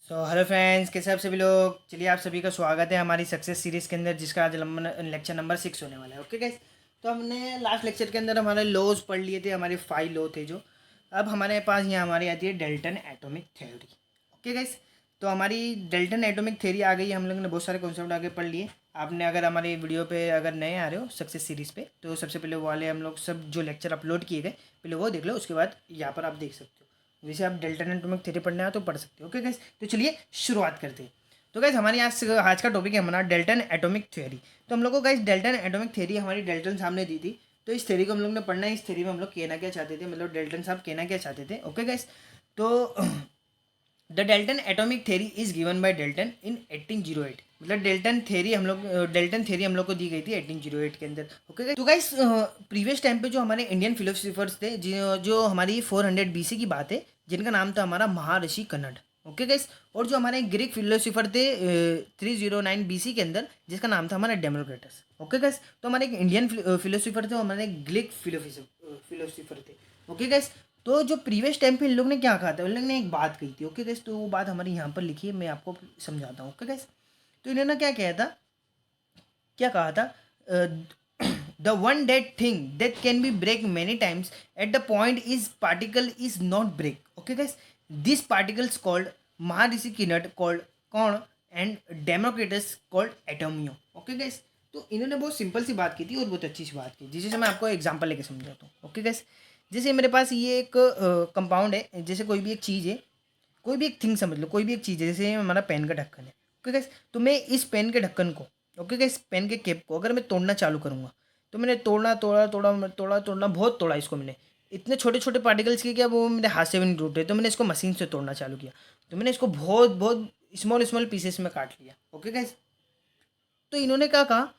Hello friends, कैसे आप सभी लोग। चलिए, आप सभी का स्वागत है हमारी सक्सेस सीरीज़ के अंदर, जिसका आज लेक्चर नंबर 6 होने वाला है। ओके गाइस, तो हमने लास्ट लेक्चर के अंदर हमारे लॉज पढ़ लिए थे, हमारे 5 लॉ थे जो। अब हमारे पास यहाँ हमारी आती है Dalton atomic theory. Okay guys, तो हमारी डेल्टन एटॉमिक थ्योरी आ गई है। हम लोगों ने बहुत सारे कॉन्सेप्ट आगे पढ़ लिए। आपने अगर हमारी वीडियो पे अगर नए आ रहे हो सक्सेस सीरीज़ पे, तो सबसे पहले वो वाले हम लोग सब जो लेक्चर अपलोड किए गए पहले वो देख लो, उसके बाद यहाँ पर आप देख सकते हो। वैसे आप डेल्टन एटॉमिक थ्योरी पढ़ना है तो पढ़ सकते हो। ओके गाइस, तो चलिए शुरुआत करते हैं। तो गाइस हमारी आज का टॉपिक है हमारा डेल्टन एटॉमिक थ्योरी। तो हम लोग को गाइस डेल्टन एटॉमिक थ्योरी हमारी डेल्टन साहब ने दी थी। तो इस थ्योरी को हम लोग ने पढ़ना है। इस थ्योरी में हम लोग कहना क्या चाहते थे, मतलब डेल्टन साहब कहना क्या चाहते थे। ओके गाइस, तो the Dalton atomic theory is given by Dalton in 1808। मतलब डेल्टन थ्योरी हम लोग को दी गई थी 1808 के अंदर। ओके गाइस, तो गाइस प्रीवियस टाइम पे जो हमारे इंडियन फिलोसफर्स थे, जो हमारी 400 BC की बात है, जिनका नाम था हमारा महर्षि कन्नड़। ओके गाइस, और जो हमारे ग्रीक फिलोसफर थे 309 BC के अंदर, जिसका नाम था हमारा डेमोक्रेटस। ओके गाइस, तो हमारे एक इंडियन फिलोसफर थे, हमारे ग्रीक फिलोसफर थे। ओके गाइस, तो जो प्रीवियस टाइम पे इन लोग ने क्या कहा था, उन लोग ने एक बात कही थी। ओके गाइस, तो वो बात हमारी यहाँ पर लिखी है, मैं आपको समझाता हूँ। ओके गाइस, तो इन्होंने क्या कहा था, the one that thing that can be break many times at the point is particle is not break. Okay guys, this particles called Maharshi किनट कॉल्ड कौन एंड डेमोक्रेटस कॉल्ड एटोमियो। ओके गाइस, तो इन्होंने बहुत सिंपल सी बात की थी और बहुत अच्छी सी बात की, जिसे मैं आपको एग्जांपल लेके समझाता हूँ। ओके गाइस, जैसे मेरे पास ये एक कंपाउंड है, जैसे कोई भी एक चीज़ है, कोई भी एक थिंग समझ लो, कोई भी एक चीज़ है, जैसे हमारा पेन का ढक्कन है। ओके गाइस, तो मैं इस पेन के ढक्कन को, ओके गाइस, पेन के कैप को अगर मैं तोड़ना चालू करूँगा, तो मैंने तोड़ना तोड़ा तोड़ा तोड़ा तोड़ना बहुत तोड़ा इसको मैंने। इतने छोटे छोटे पार्टिकल्स के क्या वो मेरे हाथ से भी नहीं टूटे, तो मैंने इसको मशीन से तोड़ना चालू किया, तो मैंने इसको बहुत बहुत स्मॉल स्मॉल पीसेस में काट लिया। ओके गाइस, तो इन्होंने क्या कहा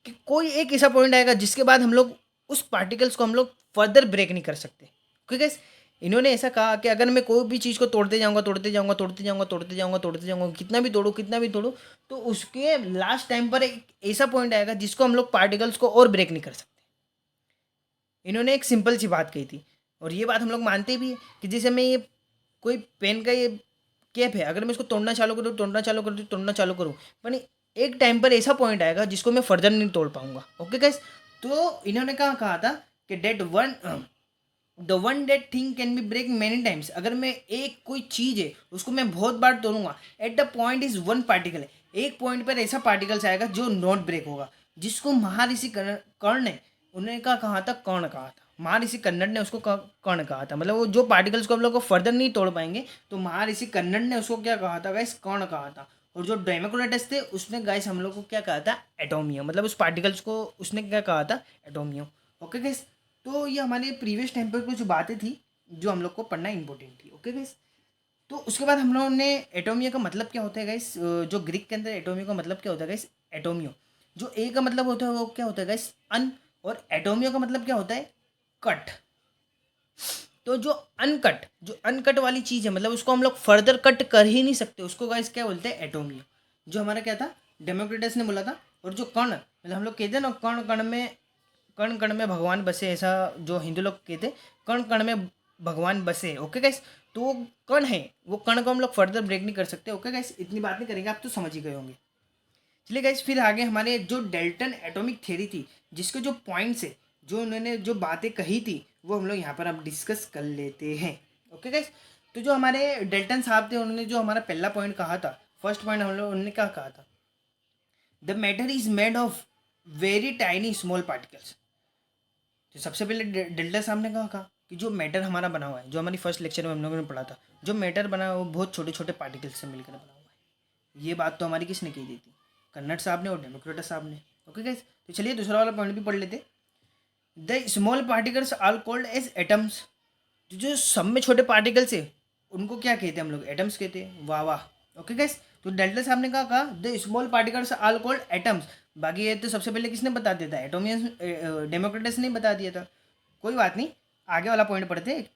कि कोई एक ऐसा पॉइंट आएगा जिसके बाद हम लोग उस पार्टिकल्स को हम लोग फर्दर ब्रेक नहीं कर सकते। क्योंकि इन्होंने ऐसा कहा कि अगर मैं कोई भी चीज़ को तोड़ते जाऊंगा तोड़ते जाऊंगा तोड़ते जाऊंगा तोड़ते जाऊंगा तोड़ते जाऊंगा, कितना भी तोड़ूं, तो उसके लास्ट टाइम पर एक ऐसा पॉइंट आएगा जिसको हम लोग पार्टिकल्स को और ब्रेक नहीं कर सकते। इन्होंने एक सिंपल सी बात कही थी, और ये बात हम लोग मानते भी हैं कि जैसे मैं ये कोई पेन का ये कैप है, अगर मैं इसको तोड़ना चालू करूँ, पर एक टाइम पर ऐसा पॉइंट आएगा जिसको मैं फर्दर नहीं तोड़ पाऊंगा। ओके गाइस, तो इन्होंने कहा था कि the one that thing can be break many times. अगर मैं एक कोई चीज़ है उसको मैं बहुत बार तोड़ूंगा, at the point is one particle है, एक पॉइंट पर ऐसा पार्टिकल्स आएगा जो नॉट ब्रेक होगा, जिसको महर्षि कर्ण ने, उन्होंने कहा था कर्ण कहा था, महर्षि कन्नड़ ने उसको कर्ण कहा था। मतलब वो जो पार्टिकल्स को हम लोग को फर्दर नहीं तोड़ पाएंगे, तो महर्षि कन्नड़ ने उसको क्या कहा था गाइस, कर्ण कहा था। और जो डेमोक्रेटस थे उसने गाइस हम लोग को क्या कहा था, एटोमियो। मतलब उस पार्टिकल्स को उसने क्या कहा था, एटोमियो। ओके गाइस, तो ये हमारे प्रीवियस टाइम पर कुछ बातें थी जो हम लोग को पढ़ना इंपॉर्टेंट थी। ओके गाइस, तो उसके बाद हम लोगों ने एटोमियो का मतलब क्या होता है गाइस, जो ग्रीक के अंदर एटोमियो का मतलब क्या होता है गाइस, एटोमियो जो ए का मतलब होता है वो क्या होता है गाइस, अन, और एटोमियो का मतलब क्या होता है, कट। तो जो अनकट वाली चीज़ है, मतलब उसको हम लोग फर्दर कट कर ही नहीं सकते, उसको गाइस क्या बोलते हैं, एटोमियो। जो हमारा क्या था, डेमोक्रेटस ने बोला था। और जो कण, मतलब हम लोग कहते हैं ना, कण कण में भगवान बसे, ऐसा जो हिंदू लोग कहते हैं, कण कण में भगवान बसे। ओके गाइस, तो वो कण है, वो कण को हम लोग फर्दर ब्रेक नहीं कर सकते। ओके गाइस, इतनी बात नहीं करेंगे, आप तो समझ ही गए होंगे। चलिए गाइस, फिर आगे हमारे जो डेल्टन एटॉमिक थ्योरी थी, जिसके जो पॉइंट्स है, जो उन्होंने जो बातें कही थी, वो हम लोग यहाँ पर अब डिस्कस कर लेते हैं। ओके गाइस, तो जो हमारे डेल्टन साहब थे, उन्होंने जो हमारा पहला पॉइंट कहा था, फर्स्ट पॉइंट हम लोग उन्होंने क्या कहा था, the matter is made of very tiny small particles. तो सबसे पहले डेल्टा साहब ने कहा कि जो मैटर हमारा बना हुआ है, जो हमारी फर्स्ट लेक्चर में हम लोगों ने पढ़ा था, जो मैटर बना हुआ है वो बहुत छोटे छोटे पार्टिकल्स से मिलकर बना हुआ है। ये बात तो हमारी किसने कही दी थी, कन्नड़ साहब ने और डेमोक्रेटस साहब ने। ओके गाइस, तो चलिए दूसरा वाला पॉइंट भी पढ़ लेते। The small particles are called as atoms. जो सब में छोटे पार्टिकल्स है उनको क्या कहते हैं हम लोग, एटम्स कहते हैं। वाह वाह। ओके गाइस, तो डेल्टा साहब ने कहा the small particles are called atoms. बाकी ये तो सबसे पहले किसने बता दिया था, एटोमियन, डेमोक्रेटस ने बता दिया था। कोई बात नहीं, आगे वाला पॉइंट पढ़ते हैं।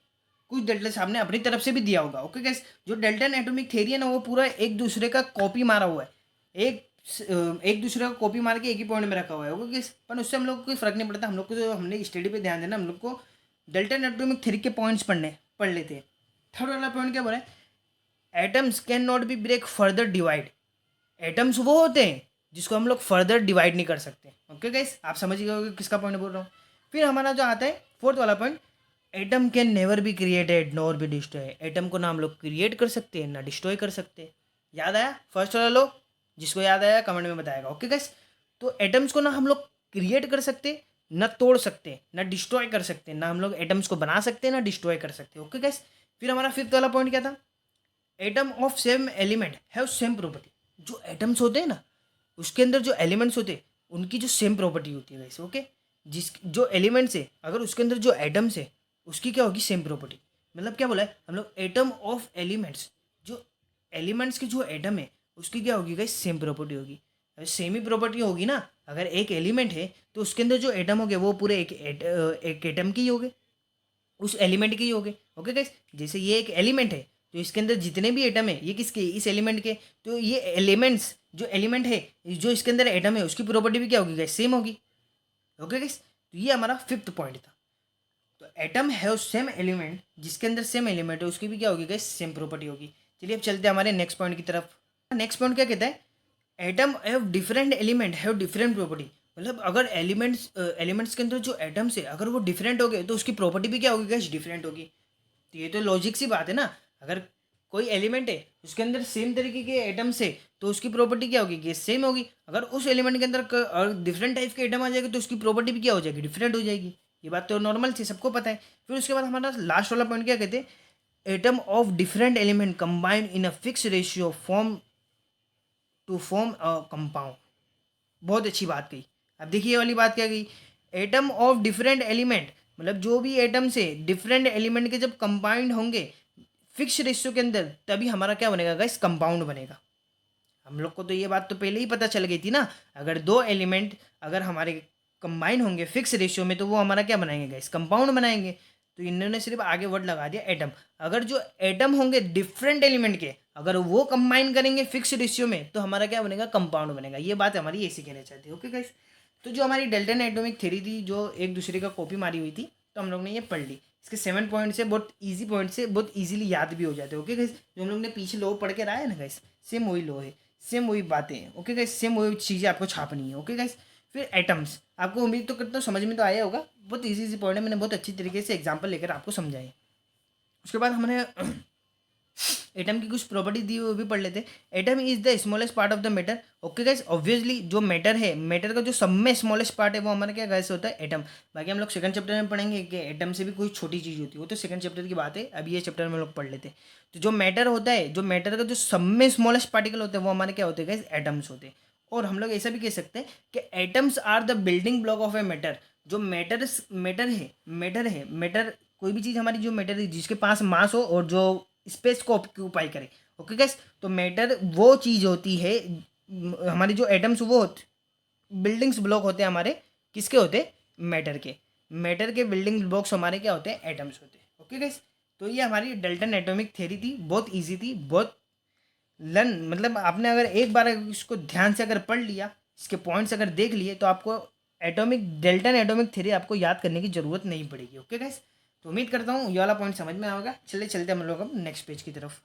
कुछ डेल्टा साहब ने अपनी तरफ से भी दिया होगा। ओके गाइस, जो डेल्टन एटॉमिक थ्योरी है ना, वो पूरा एक दूसरे का कॉपी मारा हुआ है, एक एक दूसरे का कॉपी मार के एक ही पॉइंट में रखा हुआ है। ओके गाइस, पर उससे हम लोग को कोई फर्क नहीं पड़ता। हम लोग को जो हमने स्टडी पे ध्यान देना, हम लोग को डेल्टन एटॉमिक थ्योरी के पॉइंट्स पढ़ लेते हैं। थर्ड वाला पॉइंट क्या बोला है, atoms can not be break further divide. Atoms वो होते हैं जिसको हम लोग फर्दर डिवाइड नहीं कर सकते। ओके गाइस, आप समझ गए होगे किसका पॉइंट बोल रहा हूँ। फिर हमारा जो आता है फोर्थ वाला point, atom can never be created nor be destroy. Atom को ना हम लोग क्रिएट कर सकते हैं ना डिस्ट्रॉय कर सकते। याद आया फर्स्ट वाला लो, जिसको याद आया कमेंट में बताएगा। ओके गाइस, तो एटम्स को ना हम लोग क्रिएट कर सकते, ना तोड़ सकते, ना डिस्ट्रॉय कर सकते, ना हम लोग एटम्स को बना सकते ना डिस्ट्रॉय कर सकते। ओके गाइस, फिर हमारा फिफ्थ वाला पॉइंट क्या था, atom of same element have same property. जो एटम्स होते हैं ना उसके अंदर जो एलिमेंट्स होते हैं उनकी जो सेम प्रॉपर्टी होती है वैसे। ओके, जिस जो एलिमेंट्स है अगर उसके अंदर जो एटम्स है उसकी क्या होगी, सेम प्रॉपर्टी। मतलब क्या बोला है हम लोग, एटम ऑफ एलिमेंट्स, जो एलिमेंट्स की जो एटम है उसकी क्या होगी गाइस, सेम प्रॉपर्टी होगी। सेम ही प्रॉपर्टी होगी ना, अगर एक एलिमेंट है तो उसके अंदर जो एटम हो गए वो पूरे एक एटम के ही हो गए, उस एलिमेंट के ही हो गए। ओके गाइस, जैसे ये एक एलिमेंट है तो इसके अंदर जितने भी एटम है ये किसके, इस एलिमेंट के। तो ये एलिमेंट्स जो एलिमेंट है जो इसके अंदर एटम है उसकी प्रॉपर्टी भी क्या होगी गाइस, सेम होगी। ओके गाइस, तो ये हमारा फिफ्थ पॉइंट था। तो एटम हैव सेम एलिमेंट, जिसके अंदर सेम एलिमेंट है उसकी भी क्या होगी गाइस, सेम प्रॉपर्टी होगी। चलिए अब चलते हैं हमारे नेक्स्ट पॉइंट की तरफ। नेक्स्ट पॉइंट क्या कहता है, atom have different element have different property. मतलब अगर एलिमेंट्स के अंदर जो एटम्स है अगर वो डिफरेंट हो गए तो उसकी प्रॉपर्टी भी क्या होगी गाइस, डिफरेंट होगी। तो ये तो लॉजिक सी बात है ना, अगर कोई एलिमेंट है उसके अंदर सेम तरीके के एटम्स है तो उसकी प्रॉपर्टी क्या होगी, सेम होगी। अगर उस एलिमेंट के अंदर डिफरेंट टाइप के एटम आ जाएंगे तो उसकी प्रॉपर्टी भी क्या हो जाएगी, डिफरेंट हो जाएगी। ये बात तो नॉर्मल थी, सबको पता है। फिर उसके बाद हमारा लास्ट वाला पॉइंट क्या कहते हैं, atom of different element combined in a fix ratio form to form a compound. बहुत अच्छी बात कही। अब देखिए ये वाली बात क्या गई, एटम ऑफ डिफरेंट एलिमेंट, मतलब जो भी एटम से डिफरेंट एलिमेंट के जब कंबाइंड होंगे फिक्स रेशियो के अंदर तभी हमारा क्या बनेगा गाइस, कंपाउंड बनेगा। हम लोग को तो ये बात तो पहले ही पता चल गई थी ना, अगर दो एलिमेंट अगर हमारे कंबाइन होंगे फिक्स रेशियो में तो वो हमारा क्या बनाएंगे गाइस, कंपाउंड बनाएंगे। तो इन्होंने सिर्फ आगे वर्ड लगा दिया एटम। अगर जो एटम होंगे डिफरेंट एलिमेंट के अगर वो कंबाइन करेंगे फिक्स रेशियो में तो हमारा क्या बनेगा, कंपाउंड बनेगा। ये बात हमारी ऐसी कहना चाहती है। ओके गाइस, तो जो हमारी डेल्टन एटॉमिक थ्योरी थी जो एक दूसरे का कॉपी मारी हुई थी तो हम लोग ने ये पढ़ ली। इसके 7 पॉइंट से बहुत ईजी पॉइंट से बहुत ईजिली याद भी हो जाते हैं। ओके गाइस, जो हम लोग ने पीछे लो पढ़ के रहा है ना गाइस, सेम वही लो है, सेम वही बातें हैं। ओके गाइस, सेम वही चीज़ें आपको छापनी है। ओके गाइस, फिर एटम्स आपको उम्मीद तो करता हूँ समझ में तो आया होगा। बहुत इजी इजी पॉइंट है, मैंने बहुत अच्छी तरीके से एग्जांपल लेकर आपको समझाए। उसके बाद हमने एटम की कुछ प्रॉपर्टी दी हुई भी पढ़ लेते हैं। Atom is the smallest part of the matter. Okay guys, obviously जो मैटर है, मैटर का जो सब में स्मॉलेस्ट पार्ट है वो हमारा क्या गाइस होता है, एटम। बाकी हम लोग सेकंड चैप्टर में पढ़ेंगे कि एटम से भी कोई छोटी चीज़ होती है, वो तो सेकंड चैप्टर की बात है। अभी ये चैप्टर में हम लोग पढ़ लेते हैं। तो जो मैटर होता है, जो मैटर का जो सब में स्मॉलेस्ट पार्टिकल होते हैं वो हमारे क्या होते हैं गाइस, एटम्स होते हैं। और हम लोग ऐसा भी कह सकते हैं कि atoms are the building block of a matter. जो मैटर कोई भी चीज़ हमारी जो मैटर है जिसके पास मास हो और जो स्पेस को ऑक्यूपाई करे। ओके गैस, तो मैटर वो चीज़ होती है, हमारी जो एटम्स वो बिल्डिंग्स ब्लॉक होते हैं हमारे, किसके होते हैं, मैटर के बिल्डिंग ब्लॉक्स हमारे क्या होते हैं, एटम्स होते हैं। ओके गैस, तो ये हमारी डेल्टन एटॉमिक थ्योरी थी, बहुत ईजी थी, बहुत लर्न, मतलब आपने अगर एक बार इसको ध्यान से अगर पढ़ लिया, इसके पॉइंट्स अगर देख लिए तो आपको डेल्टन एटॉमिक थ्योरी आपको याद करने की जरूरत नहीं पड़ेगी। ओके गैस, तो उम्मीद करता हूँ ये वाला पॉइंट समझ में आएगा। चलिए चलते हम लोग अब नेक्स्ट पेज की तरफ।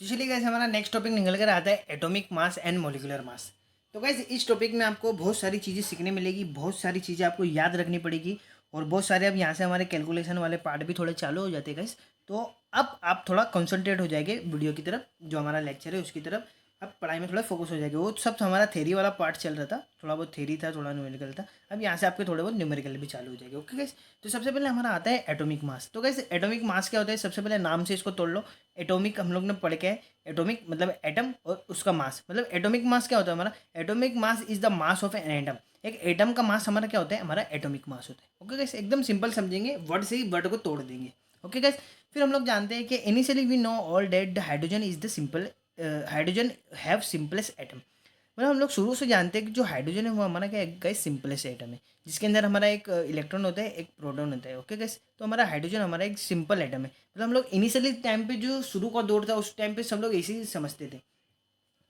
तो चलिए गाइस, हमारा नेक्स्ट टॉपिक निकल कर आता है atomic mass and molecular mass. तो गाइस इस टॉपिक में आपको बहुत सारी चीज़ें सीखने मिलेगी, बहुत सारी चीज़ें आपको याद रखनी पड़ेगी और बहुत सारे अब यहाँ से हमारे कैलकुलेशन वाले पार्ट भी थोड़े चालू हो जाते हैं गाइस। तो अब आप थोड़ा कंसंट्रेट हो जाएंगे वीडियो की तरफ, जो हमारा लेक्चर है उसकी तरफ। अब पढ़ाई में थोड़ा फोकस हो जाएगा। वो सब हमारा थेरी वाला पार्ट चल रहा था, थोड़ा बहुत थेरी था, थोड़ा न्यूमेरिकल था। अब यहाँ से आपके थोड़े बहुत न्यूमेरिकल भी चालू हो जाएंगे। ओके गाइस, तो सबसे पहले हमारा आता है एटॉमिक मास। तो गाइस एटॉमिक मास क्या होता है, सबसे पहले नाम से इसको तोड़ लो। एटॉमिक हम लोग ने पढ़ के, एटॉमिक मतलब एटम और उसका मास, मतलब एटॉमिक मास क्या होता है हमारा, atomic mass is the mass of an atom. एक एटम का मास हमारा क्या होता है, हमारा एटॉमिक मास होता है। ओके गाइस, एकदम सिंपल समझेंगे, वर्ड से ही वर्ड को तोड़ देंगे। ओके गाइस, फिर हम लोग जानते हैं कि initially we know all that the hydrogen is the simple, hydrogen have simplest atom. मतलब हम लोग शुरू से जानते हैं कि जो हाइड्रोजन है वो हमारा क्या है गाइस, सिंपलेस्ट एटम है, जिसके अंदर हमारा एक इलेक्ट्रॉन होता है, एक प्रोटॉन होता है। ओके गाइस, तो हमारा हाइड्रोजन हमारा एक सिंपल एटम है। मतलब हम लोग इनिशियली टाइम पे जो शुरू का दौर था उस टाइम पे सब लोग ऐसे ही समझते थे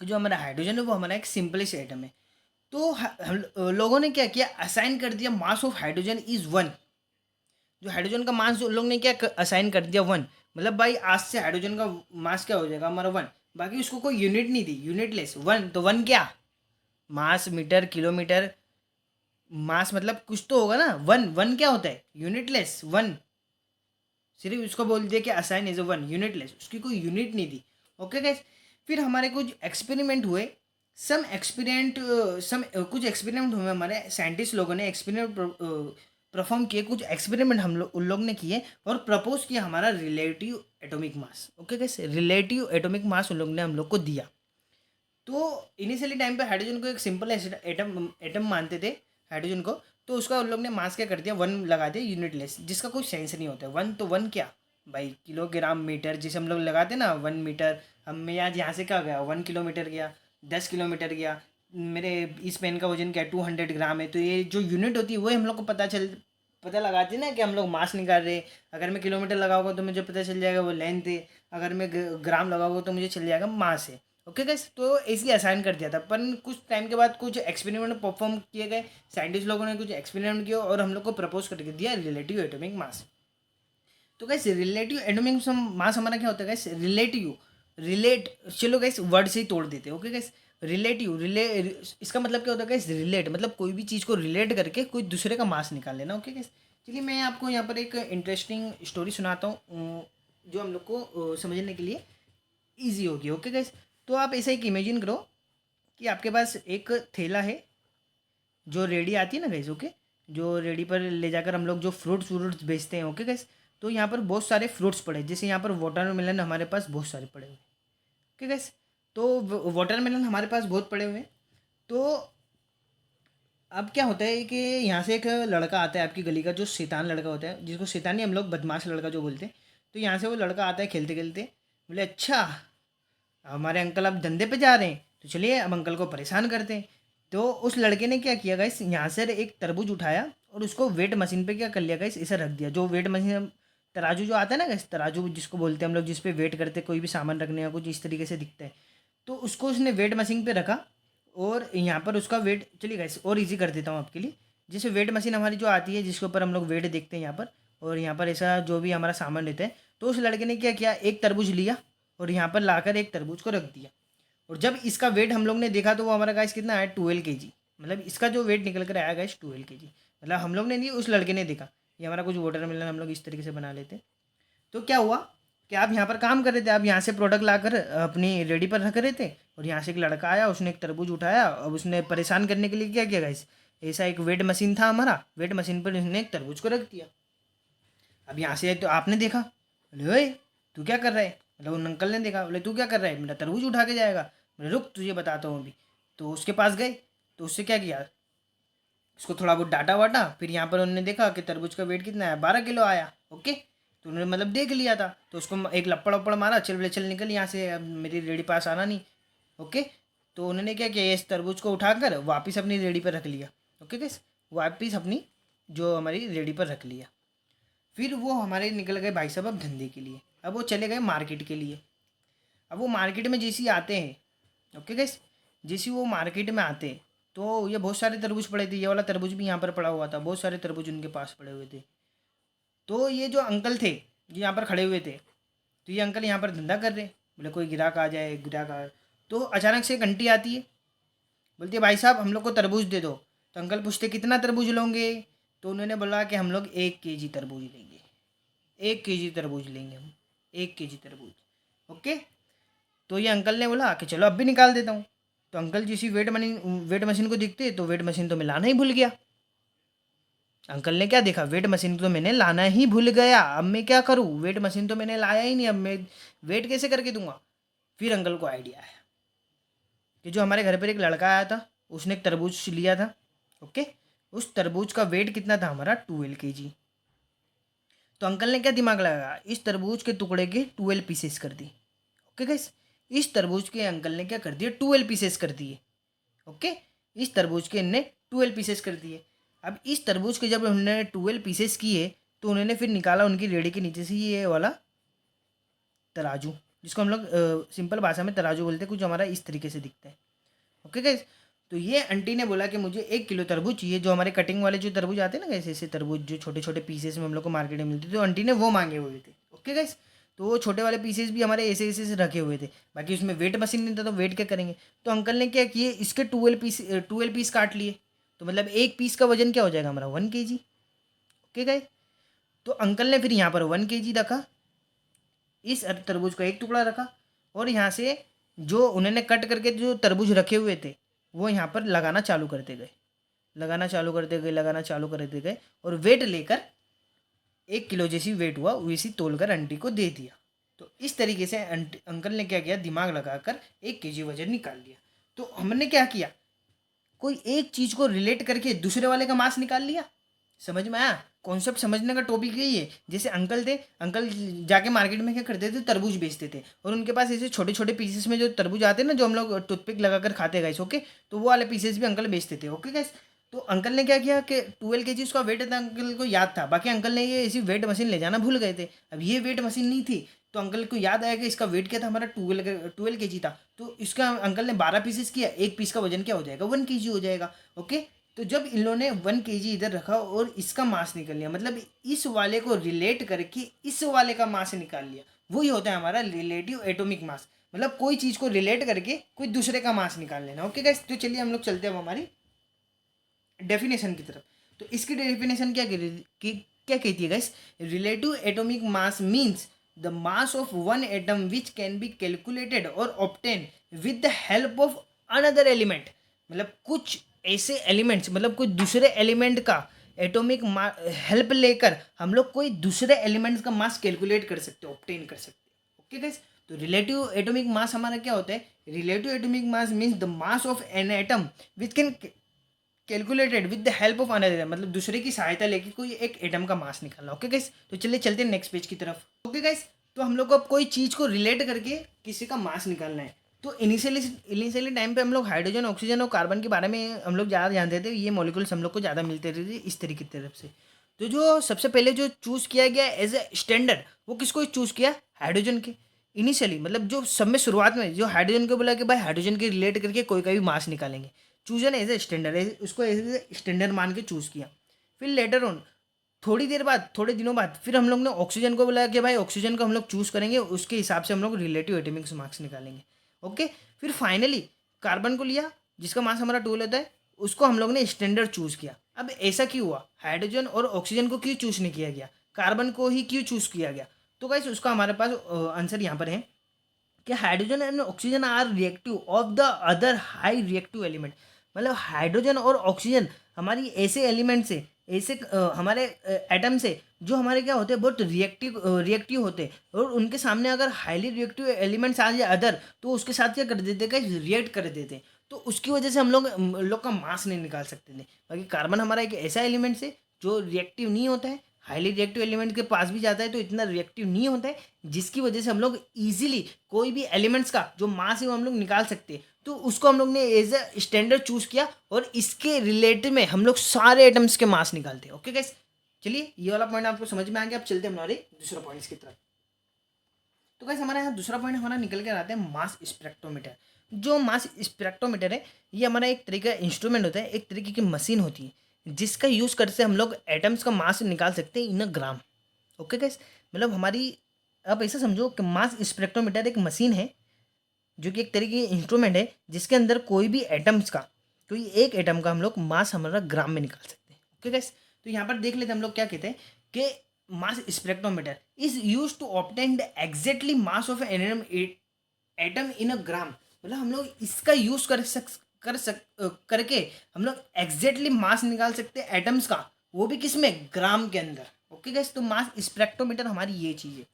कि जो हमारा हाइड्रोजन है वो हमारा एक सिंपलेस्ट एटम है। तो हम लोगों ने क्या किया, असाइन कर दिया मास ऑफ हाइड्रोजन इज 1। जो हाइड्रोजन का मास जो लोग ने क्या असाइन कर दिया 1। मतलब भाई आज से हाइड्रोजन का मास क्या हो जाएगा हमारा 1। बाकी उसको कोई यूनिट नहीं दी, यूनिटलेस 1। तो 1 क्या, मास मीटर किलोमीटर, मास मतलब कुछ तो होगा ना। 1 क्या होता है, यूनिटलेस 1। सिर्फ उसको बोल दिया कि असाइन इज अ 1, यूनिटलेस, उसकी कोई यूनिट नहीं दी। Okay guys. फिर हमारे कुछ एक्सपेरिमेंट हुए, सम कुछ एक्सपेरिमेंट हुए हमारे साइंटिस्ट लोगों ने एक्सपेरिमेंट परफॉर्म किए, कुछ एक्सपेरिमेंट हम लोग उन लोग ने किए और प्रपोज किया हमारा रिलेटिव एटॉमिक मास। ओके गाइस, रिलेटिव एटॉमिक मास उन लोग ने हम लोग को दिया। तो इनिशियली टाइम पे हाइड्रोजन को एक सिंपल एटम एटम मानते थे हाइड्रोजन को। तो उसका उन लोग ने मास क्या कर दिया, 1 लगा दिया, यूनिटलेस, जिसका कोई सेंस नहीं होता है। 1 तो 1 क्या भाई, किलोग्राम मीटर जैसे हम लोग लगाते ना 1 मीटर। हम आज यहाँ से क्या गया, 1 किलोमीटर गया, 10 किलोमीटर गया। मेरे इस पेन का वजन क्या है, 200 ग्राम है। तो ये जो यूनिट होती है वही हम लोग को पता लगाते हैं ना कि हम लोग मास निकाल रहे हैं। अगर मैं किलोमीटर लगाऊंगा तो मुझे पता चल जाएगा वो लेंथ है, अगर मैं ग्राम लगाऊंगा तो मुझे चल जाएगा मास है। ओके गाइस, तो इसलिए असाइन कर दिया था। पर कुछ टाइम के बाद कुछ एक्सपेरिमेंट परफॉर्म किए गए, साइंटिस्ट लोगों ने कुछ एक्सपेरिमेंट किया और हम लोग को प्रपोज करके दिया रिलेटिव एटॉमिक मास। तो गाइस रिलेटिव एटॉमिक मास हमारा क्या होता है गाइस, रिलेटिव, रिलेट, चलो गाइस वर्ड से ही तोड़ देते हैं। ओके गाइस, रिलेटिव, इसका मतलब क्या होता है गाइस, रिलेट मतलब कोई भी चीज़ को रिलेट करके कोई दूसरे का मास निकाल लेना। ओके गाइस, चलिए मैं आपको यहाँ पर एक इंटरेस्टिंग स्टोरी सुनाता हूँ जो हम लोग को समझने के लिए ईजी होगी। ओके गाइस, तो आप ऐसा एक इमेजिन करो कि आपके पास एक थैला है, जो रेडी आती है ना गाइस। ओके, जो रेडी पर ले जाकर हम लोग जो फ्रूट्स व्रूट्स बेचते हैं। ओके गाइस, तो यहाँ पर बहुत सारे फ्रूट्स पड़े, जैसे यहाँ पर वाटरमेलन हमारे पास बहुत सारे पड़े हुए। ओके गाइस, तो वाटरमेलन हमारे पास बहुत पड़े हुए हैं। तो अब क्या होता है कि यहाँ से एक लड़का आता है आपकी गली का, जो शैतान लड़का होता है, जिसको शैतानी हम लोग बदमाश लड़का जो बोलते हैं। तो यहाँ से वो लड़का आता है खेलते खेलते, बोले अच्छा हमारे अंकल अब धंधे पे जा रहे हैं, तो चलिए अब अंकल को परेशान करते हैं। तो उस लड़के ने क्या किया गाइस, यहाँ से एक तरबूज उठाया और उसको वेट मशीन पे क्या कर लिया गाइस, इसे रख दिया। जो वेट मशीन, तराजू जो आता है ना गाइस, तराजू जिसको बोलते हैं हम लोग, जिस पे वेट करते हैं कोई भी सामान रखने का, कुछ इस तरीके से दिखता है। तो उसको उसने वेट मशीन पे रखा और यहाँ पर उसका वेट, चलिए गाइस और इजी कर देता हूँ आपके लिए। जैसे वेट मशीन हमारी जो आती है, जिसके ऊपर हम लोग वेट देखते हैं यहाँ पर, और यहाँ पर ऐसा जो भी हमारा सामान रहता है। तो उस लड़के ने क्या किया, एक तरबूज लिया और यहाँ पर लाकर एक तरबूज को रख दिया। और जब इसका वेट हम लोग ने देखा तो वो हमारा गाइस कितना आया, 12 kg। मतलब इसका जो वेट निकल कर आया गाइस 12 kg। मतलब हम लोग ने नहीं, उस लड़के ने देखा। ये हमारा कुछ वाटरमेलन हम लोग इस तरीके से बना लेते। तो क्या हुआ कि आप यहाँ पर काम कर रहे थे, आप यहाँ से प्रोडक्ट लाकर अपनी रेडी पर रख रहे थे, और यहाँ से एक लड़का आया, उसने एक तरबूज उठाया। अब उसने परेशान करने के लिए क्या किया गाइस, ऐसा एक वेट मशीन था हमारा, वेट मशीन पर उसने एक तरबूज को रख दिया। अब यहाँ से तो आपने देखा, बोले ओए तू क्या कर रहा है, मतलब उन अंकल ने देखा, बोले तू क्या कर रहा है, मेरा तरबूज उठा के जाएगा। बोले रुक तुझे बताता हूँ अभी। तो उसके पास गए, तो उससे क्या किया, उसको थोड़ा बहुत डाटा वाटा। फिर यहाँ पर उन्होंने देखा कि तरबूज का वेट कितना है, 12 किलो आया। ओके, तो उन्होंने मतलब देख लिया था, तो उसको एक लपड़ वप्पड़ मारा, चल बोले चल निकल यहाँ से, अब मेरी रेडी पास आना नहीं। ओके, तो उन्होंने क्या किया, इस तरबूज को उठाकर वापस अपनी रेडी पर रख लिया। ओके गैस, वापस अपनी जो हमारी रेडी पर रख लिया। फिर वो हमारे निकल गए भाई साहब अब धंधे के लिए। अब वो चले गए मार्केट के लिए। अब वो मार्केट में जैसे ही आते हैं, ओके गैस, जैसे ही वो मार्केट में आते हैं, तो ये बहुत सारे तरबूज पड़े थे, ये वाला तरबूज भी यहाँ पर पड़ा हुआ था, बहुत सारे तरबूज उनके पास पड़े हुए थे। तो ये जो अंकल थे, जो यहाँ पर खड़े हुए थे, तो ये अंकल यहाँ पर धंधा कर रहे, बोले कोई गिराक आ जाए, गिराक आ। तो अचानक से एक आंटी आती है, बोलती है भाई साहब हम लोग को तरबूज दे दो। तो अंकल पूछते कितना तरबूज लोगे। तो उन्होंने बोला कि हम लोग 1 kg तरबूज लेंगे, 1 kg तरबूज लेंगे हम, 1 kg तरबूज। ओके, तो ये अंकल ने बोला कि चलो अब भी निकाल देता हूँ। तो अंकल जिसी वेट मशीन को दिखते, तो वेट मशीन तो मैं लाना ही भूल गया। अंकल ने क्या देखा, वेट मशीन तो मैंने लाना ही भूल गया, अब मैं क्या करूँ, वेट मशीन तो मैंने लाया ही नहीं, अब मैं वेट कैसे करके दूंगा। फिर अंकल को आइडिया आया कि जो हमारे घर पर एक लड़का आया था, उसने एक तरबूज लिया था। ओके, उस तरबूज का वेट कितना था हमारा, 12 kg। तो अंकल ने क्या दिमाग लगाया, इस तरबूज के टुकड़े के 12 पीसेस कर दी। ओके गाइस, इस तरबूज के अंकल ने क्या कर दिया, 12 पीसेस कर दिए। ओके, इस तरबूज के इनने 12 पीसेस कर दिए। अब इस तरबूज के जब उन्होंने 12 पीसेस किए, तो उन्होंने फिर निकाला उनकी रेडी के नीचे से ये वाला तराजू, जिसको हम लोग सिंपल भाषा में तराजू बोलते हैं, कुछ हमारा इस तरीके से दिखता है। ओके गाइस, तो ये आंटी ने बोला कि मुझे 1 किलो तरबूज चाहिए, जो हमारे कटिंग वाले जो तरबूज आते हैं ना, ऐसे ऐसे तरबूज जो छोटे छोटे पीसेस में हम लोग को मार्केट में मिलते थे, तो आंटी ने वो मांगे हुए थे। ओके गाइस, तो वो छोटे वाले पीसेस भी हमारे ऐसे ऐसे से रखे हुए थे। बाकी उसमें वेट मशीन नहीं था तो वेट क्या करेंगे। तो अंकल ने क्या किए, इसके 12 पीस काट लिए। तो मतलब एक पीस का वजन क्या हो जाएगा हमारा, 1 kg। Okay guys. तो अंकल ने फिर यहाँ पर 1 kg रखा, इस तरबूज का एक टुकड़ा रखा, और यहाँ से जो उन्होंने कट करके जो तरबूज रखे हुए थे वो यहाँ पर लगाना चालू करते गए, लगाना चालू करते गए, लगाना चालू करते गए, और वेट लेकर 1 किलो जैसी वेट हुआ वैसी तोलकर आंटी को दे दिया। तो इस तरीके से अंकल ने क्या किया, दिमाग लगाकर 1 kg वजन निकाल लिया। तो हमने क्या किया, कोई एक चीज को रिलेट करके दूसरे वाले का मास निकाल लिया। समझ में आया, कॉन्सेप्ट समझने का टॉपिक यही है। जैसे अंकल थे, अंकल जाके मार्केट में क्या करते थे, तरबूज बेचते थे, और उनके पास ऐसे छोटे छोटे पीसेस में जो तरबूज आते हैं ना, जो हम लोग टूथपिक लगाकर खाते गए, ओके। तो वो वाले पीसेस भी अंकल बेचते थे, ओके गैस। तो अंकल ने क्या किया कि 12 kg उसका वेट था, अंकल को याद था। बाकी अंकल ने ये ऐसी वेट मशीन ले जाना भूल गए थे। अब ये वेट मशीन नहीं थी, तो अंकल को याद आया कि इसका वेट क्या था, हमारा 12 kg था। तो इसका अंकल ने 12 पीसेस किया, एक पीस का वजन क्या हो जाएगा, 1 kg हो जाएगा, ओके। तो जब इन लोगों ने 1 kg इधर रखा और इसका मास निकल लिया, मतलब इस वाले को रिलेट करके इस वाले का मास निकाल लिया, वही होता है हमारा रिलेटिव एटॉमिक मास। मतलब कोई चीज़ को रिलेट करके कोई दूसरे का मास निकाल लेना, ओके गाइस। तो चलिए हम लोग चलते हैं अब हमारी डेफिनेशन की तरफ। तो इसकी डेफिनेशन क्या कहती है guys, relative atomic mass means the mass of one atom which can be calculated और obtain with the help of another element. मतलब कुछ ऐसे एलिमेंट्स, मतलब कोई दूसरे एलिमेंट का एटॉमिक हेल्प लेकर हम लोग कोई दूसरे एलिमेंट्स का मास कैलकुलेट कर सकते, ऑब्टेन कर सकते, ओके गाइस। तो रिलेटिव एटॉमिक मास हमारा क्या होता है, relative atomic mass means the mass of an atom which can calculated with the help of another, मतलब दूसरे की सहायता लेके कोई एक एटम का मास निकालना, ओके गाइस। तो चलिए चलते हैं नेक्स्ट पेज की तरफ, ओके गाइस। तो हम लोग को अब कोई चीज़ को रिलेट करके किसी का मास निकालना है। तो इनिशियली टाइम पे हम लोग हाइड्रोजन, ऑक्सीजन और कार्बन के बारे में हम लोग ज़्यादा जानते थे, ये मॉलिक्यूल्स हम लोग को ज़्यादा मिलते रहते थे इस तरीके की तरफ से। तो जो सबसे पहले जो चूज़ किया गया एज ए स्टैंडर्ड, वो किसको चूज़ किया, हाइड्रोजन के। इनिशियली मतलब जो सब में शुरुआत में जो हाइड्रोजन को बोला कि भाई हाइड्रोजन के रिलेट करके कोई का भी मास निकालेंगे, चूजन एज ए स्टैंडर्ड, उसको एज ए स्टैंडर्ड मान के चूज़ किया। फिर लेटर ऑन थोड़ी देर बाद, थोड़े दिनों बाद, फिर हम लोग ने ऑक्सीजन को बोला कि भाई ऑक्सीजन को हम लोग चूज़ करेंगे, उसके हिसाब से हम लोग रिलेटिव एटॉमिक मार्क्स निकालेंगे, ओके। फिर फाइनली कार्बन को लिया, जिसका मास हमारा 12 होता है, उसको हम लोग ने स्टैंडर्ड चूज़ किया। अब ऐसा क्यों हुआ, हाइड्रोजन और ऑक्सीजन को क्यों चूज़ नहीं किया गया, कार्बन को ही क्यों चूज़ किया गया। तो गाइस उसका हमारे पास आंसर यहाँ पर है कि hydrogen and oxygen are reactive of the other high reactive element. मतलब हाइड्रोजन और ऑक्सीजन हमारी ऐसे एलिमेंट से, ऐसे हमारे एटम से जो हमारे क्या होते हैं, बहुत रिएक्टिव होते हैं, और उनके सामने अगर हाईली रिएक्टिव एलिमेंट्स आ जाए अदर, तो उसके साथ क्या कर देते हैं, रिएक्ट कर देते हैं। तो उसकी वजह से हम लोग का मास नहीं निकाल सकते थे। बाकी कार्बन हमारा एक ऐसा एलिमेंट है जो रिएक्टिव नहीं होता है, हाईली रिएक्टिव एलिमेंट के पास भी जाता है तो इतना रिएक्टिव नहीं होता है, जिसकी वजह से हम लोग इजीली कोई भी एलिमेंट्स का जो मास है वो हम लोग निकाल सकते हैं। तो उसको हम लोग ने एज अ स्टैंडर्ड चूज किया, और इसके रिलेटेड में हम लोग सारे एटम्स के मास निकालते हैं, ओके गाइस। चलिए ये वाला पॉइंट आपको समझ में आ गया। अब चलते हैं हमारे दूसरा पॉइंट्स की तरफ। तो गाइस हमारा यहाँ दूसरा पॉइंट हमारा निकल के आता है मास स्पेक्ट्रोमीटर। जो मास स्पेक्ट्रोमीटर है, ये हमारा एक तरीके का इंस्ट्रूमेंट होता है, एक तरीके की मशीन होती है, जिसका यूज़ करके हम लोग एटम्स का मास निकाल सकते हैं इन अ ग्राम, ओके गाइस। मतलब हमारी, आप ऐसा समझो कि मास स्पेक्ट्रोमीटर एक मशीन है, जो कि एक तरीके की इंस्ट्रूमेंट है, जिसके अंदर कोई भी एटम्स का, कोई एक एटम का हम लोग मास हमारा ग्राम में निकाल सकते हैं, ओके गाइस। तो यहाँ पर देख लेते हैं हम लोग क्या कहते हैं कि mass spectrometer is use to obtain the exactly mass of an atom in a gram. मतलब हम लोग इसका यूज करके हम लोग एग्जैक्टली मास निकाल सकते हैं एटम्स का, वो भी किस में, ग्राम के अंदर, ओके गाइस। तो मास स्पेक्ट्रोमीटर हमारी ये चीज़ है।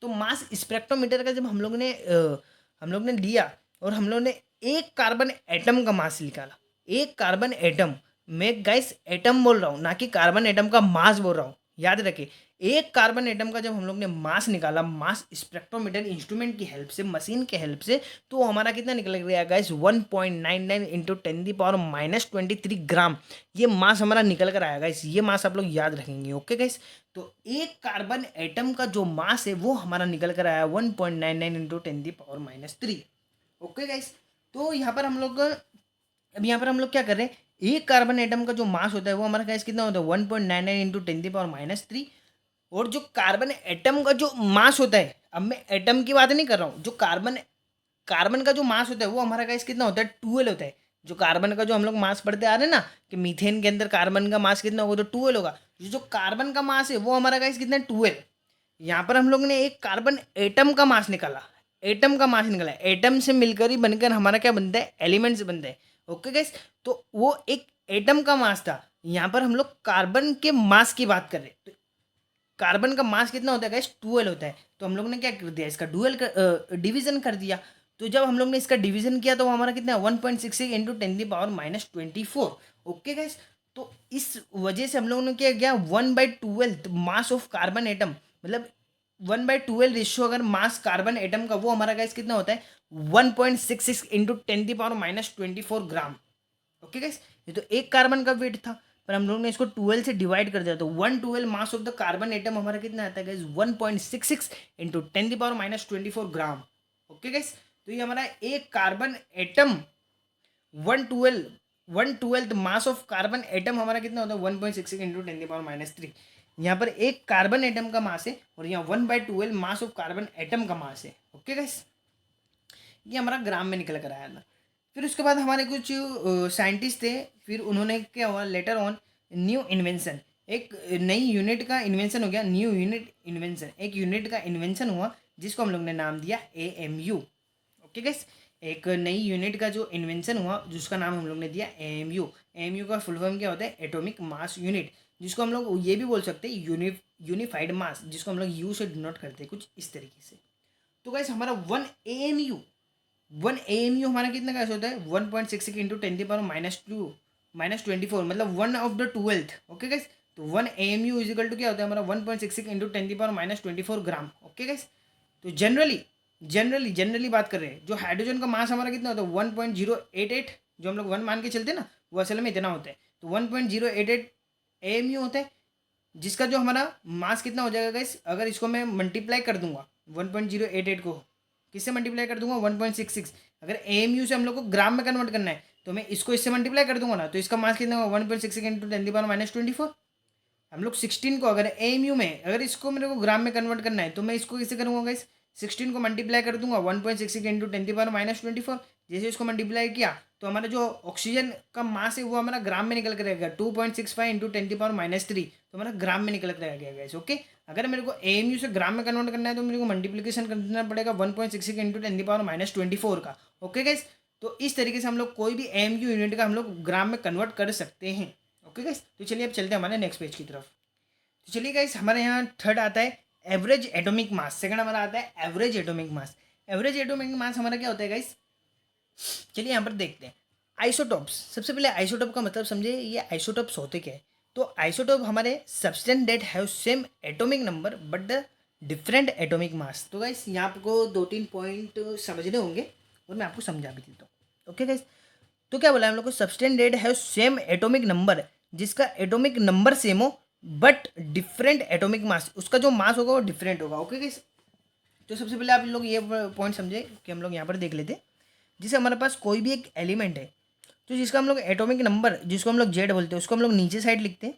तो मास स्पेक्ट्रोमीटर का जब हम लोग ने लिया, और हम लोग ने एक कार्बन एटम का मास निकाला, एक कार्बन एटम, मैं गाइस एटम बोल रहा हूँ ना कि कार्बन एटम का मास बोल रहा हूँ, याद रखे। एक कार्बन एटम का जब हम लोग ने मास निकाला, मास स्पेक्ट्रोमीटर इंस्ट्रूमेंट की हेल्प से, मशीन की हेल्प से, तो हमारा कितना निकल गया गाइस, 1.99 इंटू 10⁻⁻23 ग्राम। ये मास हमारा निकल कर आया गाइस, ये मास आप लोग याद रखेंगे, ओके गाइस। तो एक कार्बन एटम का जो मास है वो हमारा निकल कर आया 1.99 इंटू 10⁻⁻3, ओके गाइस। तो यहाँ पर हम लोग, अब यहाँ पर हम लोग क्या कर रहे हैं, एक कार्बन एटम का जो मास होता है वो हमारा गाइस कितना होता है, 1.99 इंटू 10⁻⁻3, और जो कार्बन एटम का जो मास होता है, अब मैं एटम की बात नहीं कर रहा हूँ, जो कार्बन कार्बन का जो मास होता है वो हमारा गाइस कितना होता है, 12 होता है। जो कार्बन का जो हम लोग मास पढ़ते आ रहे हैं ना, कि मीथेन के अंदर कार्बन का मास कितना होगा, तो 12 होगा। जो कार्बन का मास है वो हमारा गाइस कितना है, 12। यहाँ पर हम लोग ने एक कार्बन एटम का मास निकाला, एटम का मास निकाला, एटम से मिलकर ही बनकर हमारा क्या बनता है, एलिमेंट्स बनते हैं। ओके गाइस, तो वो एक एटम का मास था। यहाँ पर हम लोग कार्बन के मास की बात कर रहे हैं, तो कार्बन का मास कितना होता है गाइस, 12 होता है। तो हम लोग ने क्या कर दिया, इसका डिवीजन कर दिया। तो जब हम लोग ने इसका डिवीजन किया तो वो हमारा कितना, 1.66 इंटू 10⁻⁻24। ओके गाइस, तो इस वजह से हम लोगों ने क्या किया, 1/12 मास ऑफ कार्बन एटम, मतलब 1/12 रेशियो अगर मास कार्बन एटम का, वो हमारा गाइस कितना होता है, 1.66 इंटू 10⁻⁻24 ग्राम। ओके गाइस, ये तो एक कार्बन का वेट था, पर हम लोग ने इसको 12 से डिवाइड कर दिया, तो 1/12 mass of the carbon atom हमारा कितना आता है गाइस, 1.66 इंटू 10⁻⁻24 ग्राम। ओके गाइस, तो ये हमारा एक carbon atom 1/12 mass of carbon atom हमारा कितना होता है, 1.66 इंटू 10⁻⁻3। यहाँ पर एक कार्बन एटम का मास है और यहाँ 1/12 मास ऑफ कार्बन एटम का मास है। ओके गाइस, ये हमारा ग्राम में निकल कर आया था। फिर उसके बाद हमारे कुछ साइंटिस्ट थे, फिर उन्होंने क्या हुआ, लेटर ऑन न्यू इन्वेंशन, एक नई यूनिट का इन्वेंशन हो गया, न्यू यूनिट इन्वेंशन, एक यूनिट का इन्वेंशन हुआ जिसको हम लोग ने नाम दिया AMU। ओके गाइस, एक नई यूनिट का जो इन्वेंशन हुआ जिसका नाम हम लोग ने दिया AMU। AMU का फुल फॉर्म क्या होता है, एटॉमिक मास यूनिट, जिसको हम लोग ये भी बोल सकते हैं यूनिफाइड मास, जिसको हम लोग यू से डिनोट करते हैं कुछ इस तरीके से। तो गाइस हमारा 1 AMU हमारा कितना कैसे होता है, 1.66 इंटू 10⁻²-24, मतलब 1/12। ओके गाइस, तो 1 AMU इज इक्वल टू क्या होता है हमारा, 1.66 इंटू 10⁻24 ग्राम। ओके गाइस, तो जनरली बात कर रहे हैं, जो हाइड्रोजन का मास हमारा कितना होता है, 1.088, जो हम लोग 1 मान के चलते हैं ना, वो असल में इतना होता है। तो 1.088 AMU होता है, जिसका जो हमारा मास कितना हो जाएगा गाइस, अगर इसको मैं मल्टीप्लाई कर दूंगा 1.088 को, किससे मल्टीप्लाई कर दूंगा, 1.66। अगर AMU से हम लोग को ग्राम में कन्वर्ट करना है तो मैं इसको इससे मल्टीप्लाई कर दूंगा ना, तो इसका मास कितना होगा, 1.66 इंटू 10⁻²4। हम लोग 16 को अगर AMU में, अगर इसको मेरे को ग्राम में कन्वर्ट करना है तो मैं इसको किससे करूँगा गाइस, 16 को मल्टीप्लाई कर दूंगा 1.66 इंटू 10⁻²4। जैसे इसको मल्टीप्लाई किया तो हमारा जो ऑक्सीजन का मास है वो हमारा ग्राम में निकल कर रहेगा, 2.65 इंटू 10⁻3, तो हमारा ग्राम में निकल कर रहेगा गाइस। ओके, अगर मेरे को AMU से ग्राम में कन्वर्ट करना है तो मेरे को मल्टीप्लिकेशन करना पड़ेगा 1.66 इंटू 10⁻24 का। ओके गाइस, तो इस तरीके से हम लोग कोई भी AMU यूनिट का हम लोग ग्राम में कन्वर्ट कर सकते हैं। ओके गाइस, तो चलिए अब चलते हैं हमारे नेक्स्ट पेज की तरफ। तो चलिए गाइस, हमारे यहाँ थर्ड आता है एवरेज एटॉमिक मास, सेकंड हमारा आता है एवरेज एटॉमिक मास। एवरेज एटॉमिक मास हमारा क्या होता है गाइस, चलिए यहाँ पर देखते हैं। आइसोटॉप्स, सबसे पहले आइसोटॉप का मतलब समझे, ये आइसोटॉप्स होते क्या है। तो आइसोटॉप हमारे substance that have same atomic number but the different atomic mass. तो गाइस यहाँ आपको 2-3 पॉइंट समझने होंगे और मैं आपको समझा भी देता हूँ। ओके गाइस, तो क्या बोला हम लोग को, substance that have same atomic number, जिसका एटॉमिक नंबर सेम हो बट डिफरेंट एटॉमिक मास, उसका जो मास होगा वो डिफरेंट होगा। ओके गाइस, तो सबसे पहले आप लोग ये पॉइंट समझे कि हम लोग यहाँ पर देख लेते हैं। जैसे हमारे पास कोई भी एक एलिमेंट है, तो जिसका हम लोग एटॉमिक नंबर, जिसको हम लोग जेड बोलते हैं, उसको हम लोग नीचे साइड लिखते हैं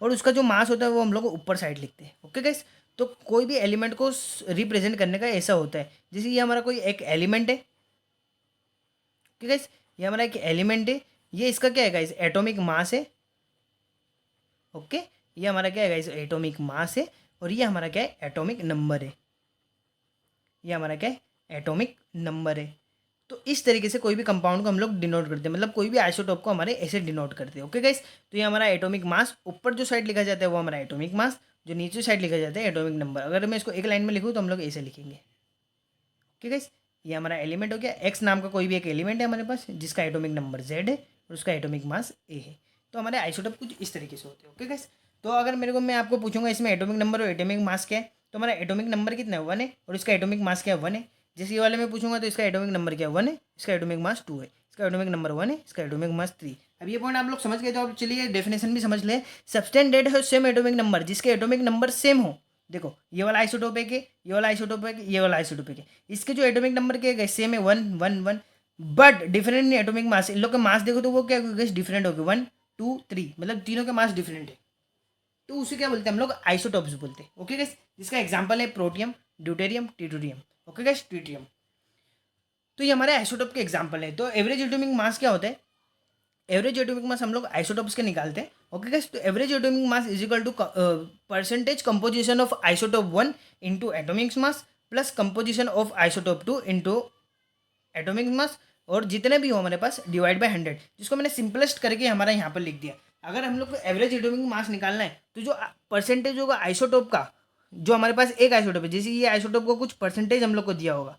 और उसका जो मास होता है वो हम लोग ऊपर साइड लिखते हैं। ओके गाइस, तो कोई भी एलिमेंट को रिप्रेजेंट करने का ऐसा होता है, जैसे ये हमारा कोई एक एलिमेंट है। ओके गाइस, ये हमारा एक एलिमेंट है, ये इसका क्या है गाइस, एटॉमिक मास है। ओके, ये हमारा क्या है गाइस, एटॉमिक मास है, और ये हमारा क्या है, एटॉमिक नंबर है। ये हमारा क्या है, एटॉमिक नंबर है। तो इस तरीके से कोई भी कंपाउंड को हम लोग डिनोट करते हैं, मतलब कोई भी आइसोटॉप को हमारे ऐसे डिनोट करते हैं। ओके गाइस, तो ये हमारा एटॉमिक मास, ऊपर जो साइड लिखा जाता है वो हमारा एटॉमिक मास, जो नीचे साइड लिखा जाता है एटॉमिक नंबर। अगर मैं इसको एक लाइन में लिखूँ तो हम लोग ऐसे लिखेंगे। ओके गाइस, ये हमारा एलिमेंट हो गया, एक्स नाम का कोई भी एक एलिमेंट है हमारे पास जिसका एटॉमिक नंबर जेड है और उसका एटॉमिक मास ए है। तो हमारे आइसोटॉप कुछ इस तरीके से होते हैं। ओके गाइस, तो अगर मेरे को, मैं आपको पूछूंगा इसमें एटॉमिक नंबर और एटॉमिक मास क्या है, तो हमारा एटॉमिक नंबर कितना है, 1 है, और इसका एटॉमिक मास क्या है, 1 है। जैसे ये वाले में पूछूंगा तो इसका एटॉमिक नंबर क्या है, 1 है, इसका एटॉमिक मास 2 है, इसका एटॉमिक नंबर 1 है, इसका एटॉमिक मास 3। अब ये पॉइंट आप लोग समझ गए, तो अब चलिए डेफिनेशन भी समझ ले। सब्सटेंस दैट है सेम एटॉमिक नंबर, जिसके एटॉमिक नंबर सेम हो। देखो ये वाला आइसोटोप है कि, ये वाला आइसोटोप है कि, ये वाला आइसोटोप है कि, इसके जो एटॉमिक नंबर के सेम है 1 1 1, बट डिफरेंट एटॉमिक मास। इन लोग के मास देखो तो वो क्या डिफरेंट हो गए, 1 2 3, मतलब तीनों के मास डिफरेंट है। तो उसे क्या बोलते हैं हम लोग, आइसोटोप्स बोलते हैं। ओके गाइस, जिसका एग्जांपल है protium, deuterium, tritium. Okay guys, tritium. तो ये हमारे आइसोटोप के एग्जांपल है। तो एवरेज एटॉमिक मास क्या होता है, एवरेज एटॉमिक मास हम लोग आइसोटोप्स के निकालते हैं। ओके गाइस, तो average atomic mass is equal to percentage composition of isotope 1 into atomic mass plus composition of isotope 2 into atomic mass, और जितने भी हो हमारे पास डिवाइड बाय 100, जिसको मैंने सिंपलेस्ट करके हमारा यहाँ पर लिख दिया। अगर हम लोग को एवरेज एटॉमिक मास निकालना है तो जो परसेंटेज होगा आइसोटोप का, जो हमारे पास एक आइसोटोप है, जैसे ये आइसोटोप को कुछ परसेंटेज हम लोग को दिया होगा,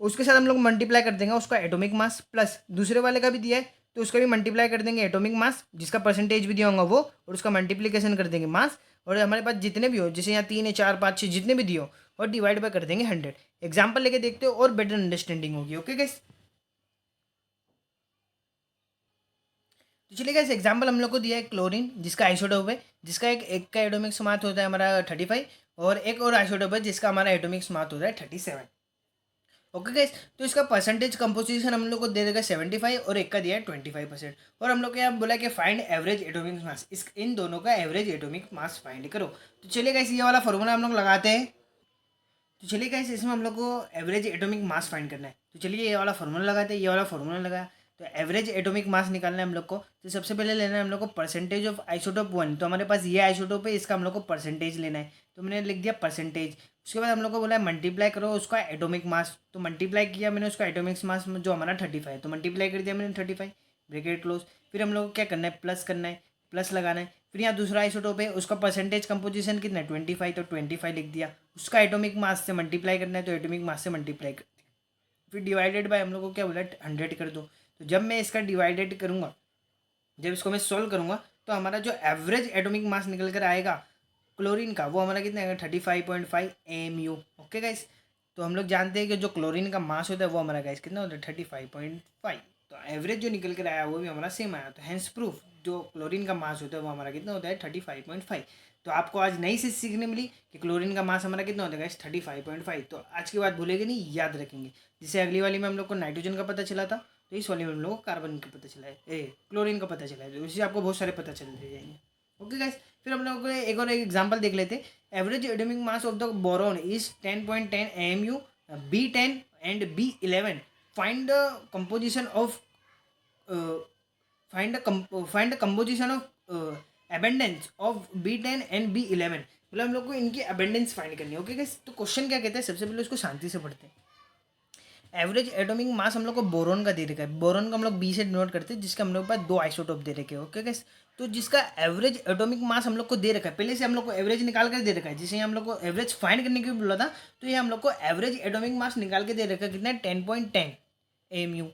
उसके साथ हम लोग मल्टीप्लाई कर देंगे उसका एटॉमिक मास, प्लस दूसरे वाले का भी दिया है तो उसका भी मल्टीप्लाई कर देंगे एटॉमिक मास, जिसका परसेंटेज भी दिया होगा वो, और उसका मल्टीप्लीकेशन कर देंगे मास, और हमारे पास जितने भी हो, जैसे यहाँ 3 है, 4, 5, 6 जितने भी दिए हो, और डिवाइड बाय कर देंगे 100। एग्जाम्पल लेके देखते हो और बेटर अंडरस्टैंडिंग होगी। ओके गाइस, तो चलिए गाइस, एग्जाम्पल हम लोग को दिया है क्लोरीन, जिसका आइसोटोप है, जिसका एक का एटॉमिक मास होता है हमारा 35, और एक और आइसोटोप है जिसका हमारा एटॉमिक मास होता है 37। ओके गाइस, तो इसका परसेंटेज कंपोजिशन हम लोग को दे देगा 75, और एक का दिया है 25%। और हम लोग को यहाँ बोला कि फाइंड एवरेज एटॉमिक मास, इस इन दोनों का एवरेज एटॉमिक मास फाइंड करो। तो चलिए गाइस, ये वाला फॉर्मूला हम लोग लगाते हैं। तो चलिए गाइस, इसमें हम लोग को एवरेज एटॉमिक मास फाइंड करना है। तो चलिए ये वाला फार्मूला लगाते हैं, ये वाला फार्मूला लगाया। तो एवरेज एटॉमिक मास निकालना है हम लोग को, तो सबसे पहले लेना है हम लोग को परसेंटेज ऑफ आइसोटोप 1। तो हमारे पास ये आइसोटोप है, इसका हम लोग को परसेंटेज लेना है, तो मैंने लिख दिया परसेंटेज। उसके बाद हम लोग को बोला है मल्टीप्लाई करो उसका एटॉमिक मास, तो मल्टीप्लाई किया मैंने उसका एटॉमिक मास जो हमारा 35, तो मल्टीप्लाई कर दिया मैंने 35, ब्रैकेट क्लोज। फिर हम लोग को क्या करना है, प्लस करना है, प्लस लगाना है। फिर यहाँ दूसरा आइसोटोप है, उसका परसेंटेज कंपोजिशन कितना है 25, तो 25 लिख दिया। उसका एटॉमिक मास से मल्टीप्लाई करना है, तो एटॉमिक मास से मल्टीप्लाई कर दिया। फिर डिवाइडेड बाय हम लोग को क्या बोला 100 कर दो। तो जब मैं इसका डिवाइडेड करूँगा, जब इसको मैं सोल्व करूँगा, तो हमारा जो एवरेज एटॉमिक मास निकल कर आएगा क्लोरीन का, वो हमारा कितना आएगा 35.5 AMU। ओके गाइस, तो हम लोग जानते हैं कि जो क्लोरीन का मास होता है वो हमारा गाइस कितना होता है 35.5। तो एवरेज जो निकल कर आया वो भी हमारा सेम आया। तो हैंस प्रूफ जो क्लोरीन का मास होता है वो हमारा कितना होता है 35.5। तो आपको आज नई चीज़ सीखने मिली कि क्लोरीन का मास हमारा कितना होता है गाइस 35.5। तो आज की बात भूलेंगे नहीं, याद रखेंगे। जिससे अगली वाली में हम लोग को नाइट्रोजन का पता चला था, तो इस वाले में हम लोग को कार्बन का पता चला है, क्लोरीन का पता चला है, तो इससे आपको बहुत सारे पता चल जाएंगे। ओके गाइस, फिर हम लोग एक और एक एग्जांपल देख लेते हैं। Average atomic mass of the boron is 10.10 AMU, B10 and B11। Find the composition of find the composition of abundance of B10 and B11। मतलब हम लोग को इनकी अबेंडेंस फाइंड करनी है। ओके गाइस, तो क्वेश्चन क्या कहते हैं, सबसे पहले उसको शांति से पढ़ते हैं। एवरेज एटॉमिक मास हम लोग को बोरोन का दे रखा है, बोरोन का हम लोग बी से डिनोट करते हैं, जिसके हम लोग के पास 2 आइसोटोप दे रखे हैं। ओके गाइस, तो जिसका एवरेज एटॉमिक मास हम लोग को दे रखा है, पहले से हम लोग को एवरेज निकाल कर दे रखा है, जिसे हम लोग को एवरेज फाइंड करने के लिए बोला था। तो ये हम लोग को एवरेज एटॉमिक मास निकाल के दे रखा है, कितना है 10.10 AMU।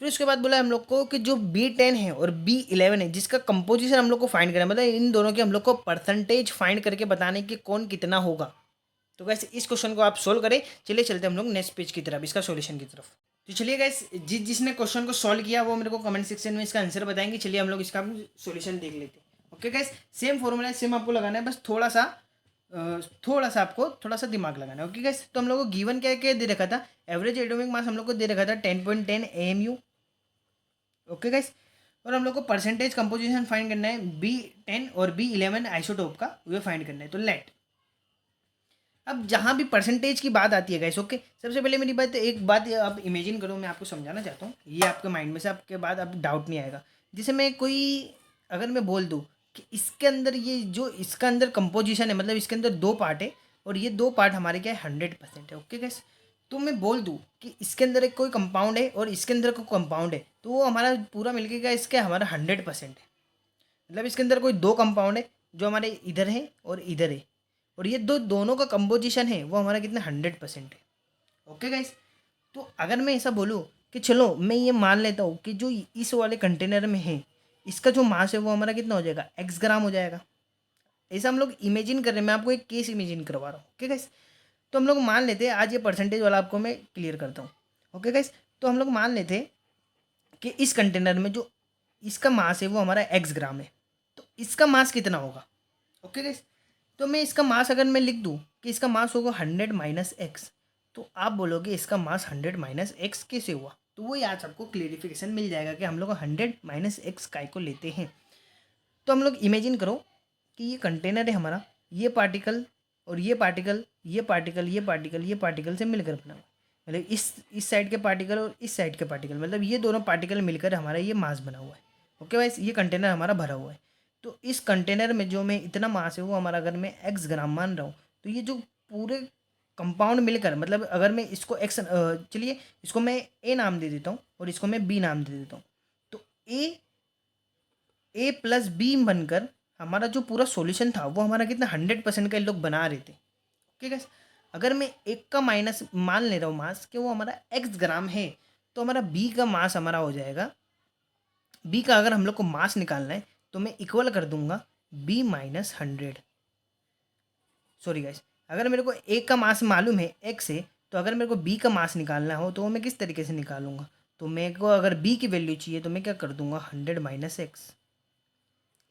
फिर उसके बाद बोला हम लोग को कि जो B10 है और B11 है, जिसका कंपोजिशन हम लोग को फाइंड करना है, मतलब इन दोनों के हम लोग को परसेंटेज फाइंड करके बताने कि कौन कितना होगा। तो वैसे इस क्वेश्चन को आप सोल्व करें। चलिए चलते हैं हम लोग नेक्स्ट पेज की तरफ, इसका सॉल्यूशन की तरफ। तो चलिए गाइस, जिसने क्वेश्चन को सॉल्व किया वो मेरे को कमेंट सेक्शन में इसका आंसर बताएंगे। चलिए हम लोग इसका सॉल्यूशन देख लेते हैं। Okay guys, same formula same आपको लगाना है, बस थोड़ा सा आपको थोड़ा सा दिमाग लगाना है। ओके गाइस, तो हम लोग को गिवन क्या क्या दे रखा था, एवरेज एटॉमिक मास हम लोग को दे रखा था 10.10 AMU। ओके गाइस, और हम लोग को परसेंटेज कंपोजिशन फाइंड करना है B10 और B11 आइसोटोप का, वो फाइंड करना है। तो लेट, अब जहाँ भी परसेंटेज की बात आती है गाइस, ओके, सबसे पहले मेरी बात एक बात आप इमेजिन करो, मैं आपको समझाना चाहता हूँ, ये आपके माइंड में से आपके बाद अब डाउट नहीं आएगा। जैसे मैं कोई, अगर मैं बोल दूँ कि इसके अंदर ये जो इसका अंदर कंपोजिशन है, मतलब इसके अंदर 2 पार्ट है और ये 2 पार्ट हमारे क्या है 100% है। ओके गाइस, तो मैं बोल दूँ कि इसके अंदर एक कोई कंपाउंड है और इसके अंदर कोई कंपाउंड है, तो वो हमारा पूरा मिलके क्या इसका हमारा 100% है। मतलब इसके अंदर कोई 2 कंपाउंड है जो हमारे इधर है और इधर है, और ये दोनों का कंपोजिशन है वो हमारा कितना 100% है। ओके गाइस, तो अगर मैं ऐसा बोलूँ कि चलो मैं ये मान लेता हूँ कि जो इस वाले कंटेनर में है, इसका जो मास है वो हमारा कितना हो जाएगा x ग्राम हो जाएगा। ऐसा हम लोग इमेजिन कर रहे हैं, मैं आपको एक केस इमेजिन करवा रहा हूँ। ओके गाइस, तो हम लोग मान लेते हैं, आज ये परसेंटेज वाला आपको मैं क्लियर करता हूँ। ओके गाइस, तो हम लोग मान लेते हैं कि इस कंटेनर में जो इसका मास है वो हमारा x ग्राम है, तो इसका मास कितना होगा। ओके गाइस, तो मैं इसका मास अगर मैं लिख दूँ कि इसका मास होगा 100 माइनस एक्स, तो आप बोलोगे इसका मास 100 माइनस एक्स कैसे हुआ, तो वो आज आपको क्लेरिफिकेशन मिल जाएगा कि हम लोग 100 माइनस एक्स काय को लेते हैं। तो हम लोग इमेजिन करो कि ये कंटेनर है हमारा, ये पार्टिकल और ये पार्टिकल, ये पार्टिकल, ये पार्टिकल, ये पार्टिकल से मिलकर बना हुआ है। मतलब इस साइड के पार्टिकल और इस साइड के पार्टिकल, मतलब ये दोनों पार्टिकल मिलकर हमारा ये मास बना हुआ है। ओके वाइस, ये कंटेनर हमारा भरा हुआ है। तो इस कंटेनर में जो मैं इतना मास है वो हमारा अगर मैं एक्स ग्राम मान रहा हूँ, तो ये जो पूरे कंपाउंड मिलकर, मतलब अगर मैं इसको एक्स, चलिए इसको मैं ए नाम दे देता हूँ और इसको मैं बी नाम दे देता हूँ। तो ए प्लस बी बनकर हमारा जो पूरा सॉल्यूशन था वो हमारा कितना 100% का लोग बना रहे थे। ओके गाइस, अगर मैं एक का माइनस मान ले रहा हूँ मास कि वो हमारा एक्स ग्राम है, तो हमारा बी का मास हमारा हो जाएगा, बी का अगर हम लोग को मास निकालना है तो मैं इक्वल कर दूंगा बी माइनस 100। सॉरी गाइस, अगर मेरे को एक का मास मालूम है एक्स है, तो अगर मेरे को बी का मास निकालना हो तो वो मैं किस तरीके से निकालूंगा, तो मेरे को अगर बी की वैल्यू चाहिए तो मैं क्या कर दूंगा 100 माइनस एक्स,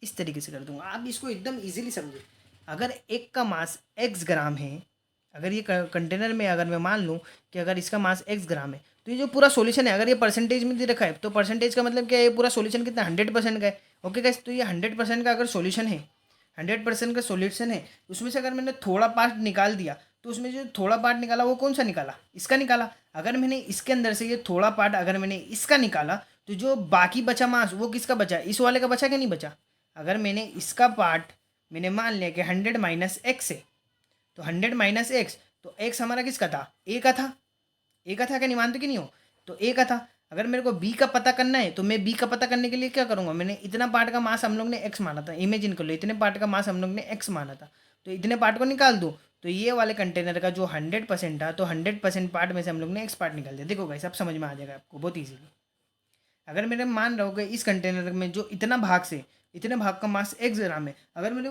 इस तरीके से कर दूंगा। आप इसको एकदम इजीली समझे। अगर एक का मास एक्स ग्राम है, अगर ये कंटेनर में अगर मैं मान लूँ कि अगर इसका मास एक्स ग्राम है, तो ये जो पूरा सॉल्यूशन है अगर ये परसेंटेज में दे रखा है, तो परसेंटेज का मतलब क्या है, ये पूरा सॉल्यूशन कितना 100% का है। ओके गाइस, तो ये 100% का अगर सॉल्यूशन है, 100% का सॉल्यूशन है, उसमें से अगर मैंने थोड़ा पार्ट निकाल दिया, तो उसमें जो थोड़ा पार्ट निकाला वो कौन सा निकाला, इसका निकाला। अगर मैंने इसके अंदर से ये थोड़ा पार्ट अगर मैंने इसका निकाला, तो जो बाकी बचा मास वो किसका बचा, इस वाले का बचा क्या नहीं बचा। अगर मैंने इसका पार्ट मैंने मान लिया कि 100 माइनस एक्स है, तो 100 माइनस एक्स, तो एक्स हमारा किसका था, ए का था। ए का था क्या, नहीं मानते कि नहीं हो, तो ए का था। अगर मेरे को बी का पता करना है तो मैं बी का पता करने के लिए क्या करूँगा, मैंने इतना पार्ट का मास हम लोग ने एक्स माना था, इमेजिन कर लो इतने पार्ट का मास हम लोग ने एक्स माना था, तो इतने पार्ट को निकाल दो, तो ये वाले कंटेनर का जो 100% था, तो 100% पार्ट में से हम लोग ने एक्स पार्ट निकाल दिया। देखो गाइस, सब समझ में आ जाएगा आपको बहुत ईजीली। अगर मेरे मान रहा हूँ कि इस कंटेनर में जो इतना भाग से इतने भाग का मास एक्स ग्राम है, अगर मेरे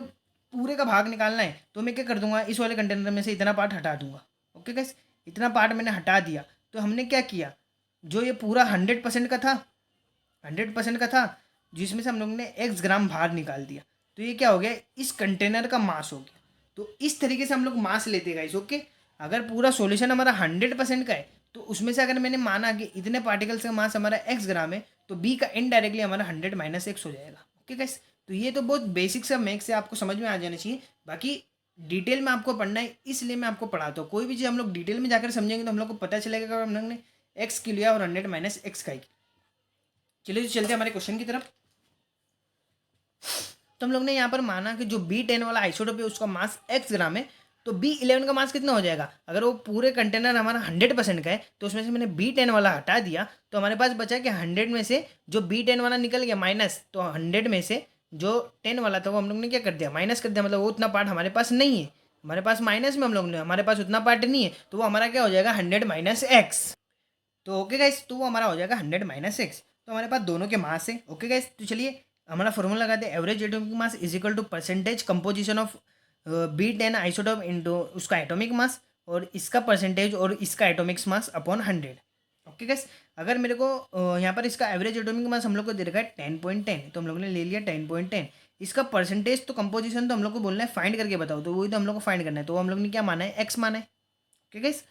पूरे का भाग निकालना है तो मैं क्या कर दूंगा, इस वाले कंटेनर में से इतना पार्ट हटा दूंगा। ओके गाइस, इतना पार्ट मैंने हटा दिया, तो हमने क्या किया, जो ये पूरा 100% का था, 100% का था, जिसमें से हम लोग ने एक्स ग्राम बाहर निकाल दिया, तो ये क्या हो गया, इस कंटेनर का मास हो गया। तो इस तरीके से हम लोग मास लेते गाइस। ओके, अगर पूरा सॉल्यूशन हमारा 100% का है, तो उसमें से अगर मैंने माना कि इतने पार्टिकल्स का मास हमारा एक्स ग्राम है, तो बी का इनडायरेक्टली हमारा 100 माइनस एक्स हो जाएगा। ओके गाइस, तो ये तो बहुत बेसिक सा मैथ्स से आपको समझ में आ जाना चाहिए। बाकी डिटेल में आपको पढ़ना है, इसलिए मैं आपको पढ़ाता हूँ। कोई भी चीज़ हम लोग डिटेल में जाकर समझेंगे तो हम लोग को पता चलेगा कि हम लोग ने एक्स की लिया और 100 माइनस एक्स का ही। चलिए तो चलते हैं हमारे क्वेश्चन की तरफ। तो हम लोग ने यहाँ पर माना कि जो B10 वाला आइसोटोप है उसका मास एक्स ग्राम है, तो B11 का मास कितना हो जाएगा। अगर वो पूरे कंटेनर हमारा 100% का है, तो उसमें से मैंने B10 वाला हटा दिया, तो हमारे पास बचा कि 100 में से जो B10 वाला निकल गया माइनस, तो 100 में से जो 10 वाला था वो हम लोग ने क्या कर दिया, माइनस कर दिया। मतलब वो उतना पार्ट हमारे पास नहीं है, हमारे पास माइनस में हम लोग ने, हमारे पास उतना पार्ट नहीं है, तो वो हमारा क्या हो जाएगा 100 माइनस एक्स। तो ओके गाइस, तो वो हमारा हो जाएगा 100 माइनस एक्स। तो हमारे पास दोनों के मास है। ओके गाइस, तो चलिए हमारा फॉर्मूला लगाते हैं, average atomic mass is equal to percentage composition of B10 isotope into उसका एटॉमिक मास, और इसका परसेंटेज और इसका atomic mass upon 100। Okay guys, अगर मेरे को यहाँ पर इसका एवरेज एटॉमिक मास हम लोग को दे रखा है 10.10, तो हम लोग ने ले लिया 10.10। इसका परसेंटेज तो कंपोजिशन तो हम लोग को बोलना है फाइंड करके बताओ, तो वही तो हम लोग को फाइंड करना है, तो हम लोग ने क्या माना है, एक्स माना है। ओके गाइस,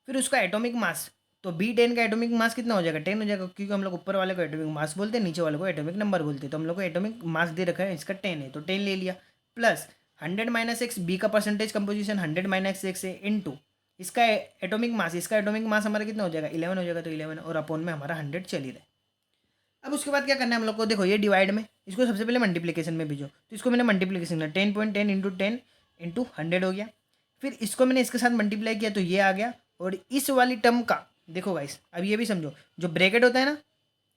फिर उसका एटॉमिक मास, तो B10 का एटॉमिक मास कितना हो जाएगा, 10 हो जाएगा, क्योंकि हम लोग ऊपर वाले को एटॉमिक मास बोलते हैं, नीचे वाले को एटॉमिक नंबर बोलते हैं। तो हम लोग को एटॉमिक मास दे रखा है इसका 10 है, तो 10 ले लिया, प्लस 100 माइनस एक्स, बी का परसेंटेज कंपोजिशन 100 माइनस एक्स है, इनटू इसका एटॉमिक मास, इसका एटॉमिक मास हमारा कितना हो जाएगा 11 हो जाएगा, तो 11 और अपॉन में हमारा 100 चल ही रहा है। अब उसके बाद क्या करना है हम लोग को, देखो ये डिवाइड में, इसको सबसे पहले मल्टीप्लिकेशन में भेजो, तो इसको मैंने मल्टीप्लिकेशन किया 10.10 इंटू 10 इंटू 100 हो गया। फिर इसको मैंने इसके साथ मल्टीप्लाई किया तो ये आ गया, और इस वाली टर्म का देखो गाइस, अब ये भी समझो, जो ब्रैकेट होता है ना,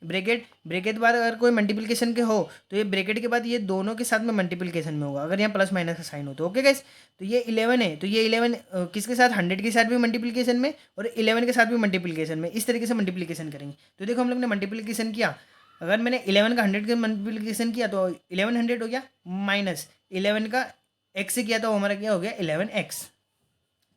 ब्रैकेट के बाद अगर कोई मल्टीप्लिकेशन के हो, तो ये ब्रैकेट के बाद ये दोनों के साथ में मल्टीप्लिकेशन में होगा, अगर यहाँ प्लस माइनस का साइन हो तो। ओके गाइस, तो ये 11 है, तो ये 11 किसके साथ, 100 के साथ भी मल्टीप्लिकेशन में और 11 के साथ भी मल्टीप्लिकेशन में, इस तरीके से मल्टीप्लिकेशन करेंगे। तो देखो हम लोग ने मल्टीप्लिकेशन किया, अगर मैंने 11 का 100 के मल्टीप्लिकेशन किया तो 1100 हो गया, माइनस 11 का एक्स से किया तो हमारा क्या हो गया 11x।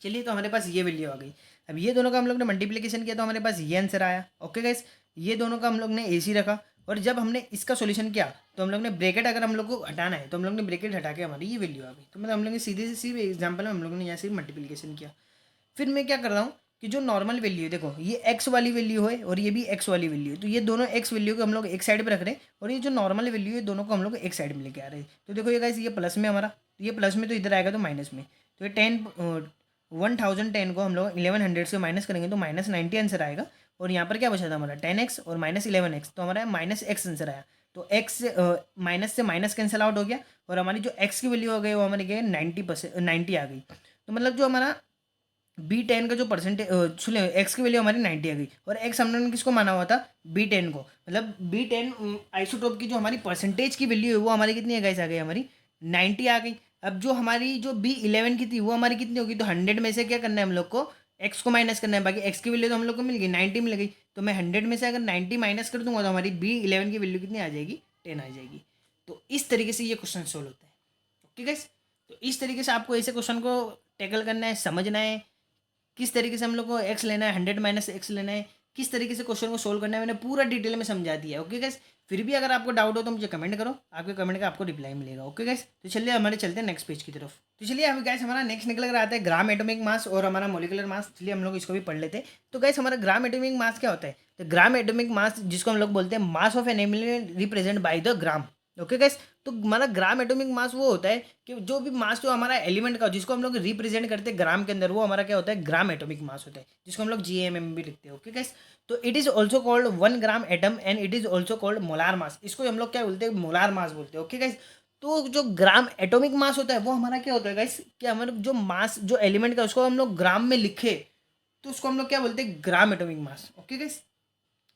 चलिए, तो हमारे पास ये वैल्यू आ गई। अब ये दोनों का हम लोग ने मल्टीप्लिकेशन किया तो हमारे पास ये आंसर आया। ओके गाइस, ये दोनों का हम लोग ने AC रखा, और जब हमने इसका सॉल्यूशन किया तो हम लोग ने ब्रैकेट, अगर हम लोग को हटाना है तो हम लोग ने ब्रैकेट हटा के हमारी ये वैल्यू आ गई। तो मतलब हम लोग ने सीधे से सीधे एग्जाम्पल में हम लोग ने यहाँ से मल्टीप्लिकेशन किया। फिर मैं क्या कर रहा हूँ, कि जो नॉर्मल वैल्यू है, देखो ये एक्स वाली वैल्यू है और ये भी एक्स वाली वैल्यू है, तो ये दोनों एक्स वैल्यू को हम लोग एक साइड पे रख रहे हैं और ये जो नॉर्मल वैल्यू है दोनों को हम लोग एक साइड में लेके आ रहे हैं। तो देखो ये गाइस ये प्लस में हमारा, तो ये प्लस में तो इधर आएगा तो माइनस में, तो ये 1010 को हम लोग 1100 से माइनस करेंगे तो -90 आंसर आएगा। और यहाँ पर क्या बचा था हमारा 10x और -11x, तो हमारा -x आंसर आया। तो x माइनस से माइनस कैंसिल आउट हो गया और हमारी जो x की वैल्यू हो गई वो हमारी गई 90 आ गई। तो मतलब जो हमारा B10 का जो परसेंटेज सुने, एक्स की वैल्यू हमारी 90 आ गई और एक्स हमने किसको माना हुआ था B10 को, मतलब B10 आइसोटोप की जो हमारी परसेंटेज की वैल्यू है वो हमारी कितनी है गाइस, आ गई हमारी 90 आ गई। अब जो हमारी जो B11 की थी वो हमारी कितनी होगी, तो 100 में से क्या करना है हम लोग को, एक्स को माइनस करना है, बाकी एक्स की वैल्यू तो हम लोग को मिल गई 90 मिल गई। तो मैं 100 में से अगर 90 माइनस कर दूंगा तो हमारी B11 की वैल्यू कितनी आ जाएगी, 10 आ जाएगी। तो इस तरीके से ये क्वेश्चन सोल्व होता है। ओके गाइस, तो इस तरीके से आपको ऐसे क्वेश्चन को टैकल करना है, समझना है किस तरीके से हम लोग को एक्स लेना है, 100 माइनस एक्स लेना है, किस तरीके से क्वेश्चन को सोल्व करना है, मैंने पूरा डिटेल में समझा दिया। ओके गाइस, फिर भी अगर आपको डाउट हो तो मुझे कमेंट करो, आपके कमेंट का आपको रिप्लाई मिलेगा। ओके गाइस, तो चलिए हमारे चलते हैं नेक्स्ट पेज की तरफ। तो चलिए अभी गाइस हमारा नेक्स्ट निकल कर आता है ग्राम एटॉमिक मास और हमारा मोलिकुलर मास। चलिए हम लोग इसको भी पढ़ लेते हैं। तो गाइस हमारा ग्राम एटॉमिक मास क्या होता है, तो ग्राम एटॉमिक मास जिसको हम लोग बोलते हैं मास of an element represent by the gram. Okay guys, तो हमारा ग्राम एटॉमिक मास वो होता है कि जो भी मास जो हमारा एलिमेंट का जिसको हम लोग रिप्रेजेंट करते हैं ग्राम के अंदर, वो हमारा क्या होता है, ग्राम एटॉमिक मास होता है, जिसको हम लोग GAM भी लिखते हैं। ओके गाइस, तो it is also called 1 gram atom and it is also called molar mass. इसको हम लोग क्या बोलते हैं, मोलार मास बोलते हैं। ओके गाइस, तो जो ग्राम एटॉमिक मास होता है वो हमारा क्या होता है गाइस, कि हमारा जो मास जो एलिमेंट का उसको हम लोग ग्राम में लिखे तो उसको हम लोग क्या बोलते हैं, gram atomic mass. Okay guys,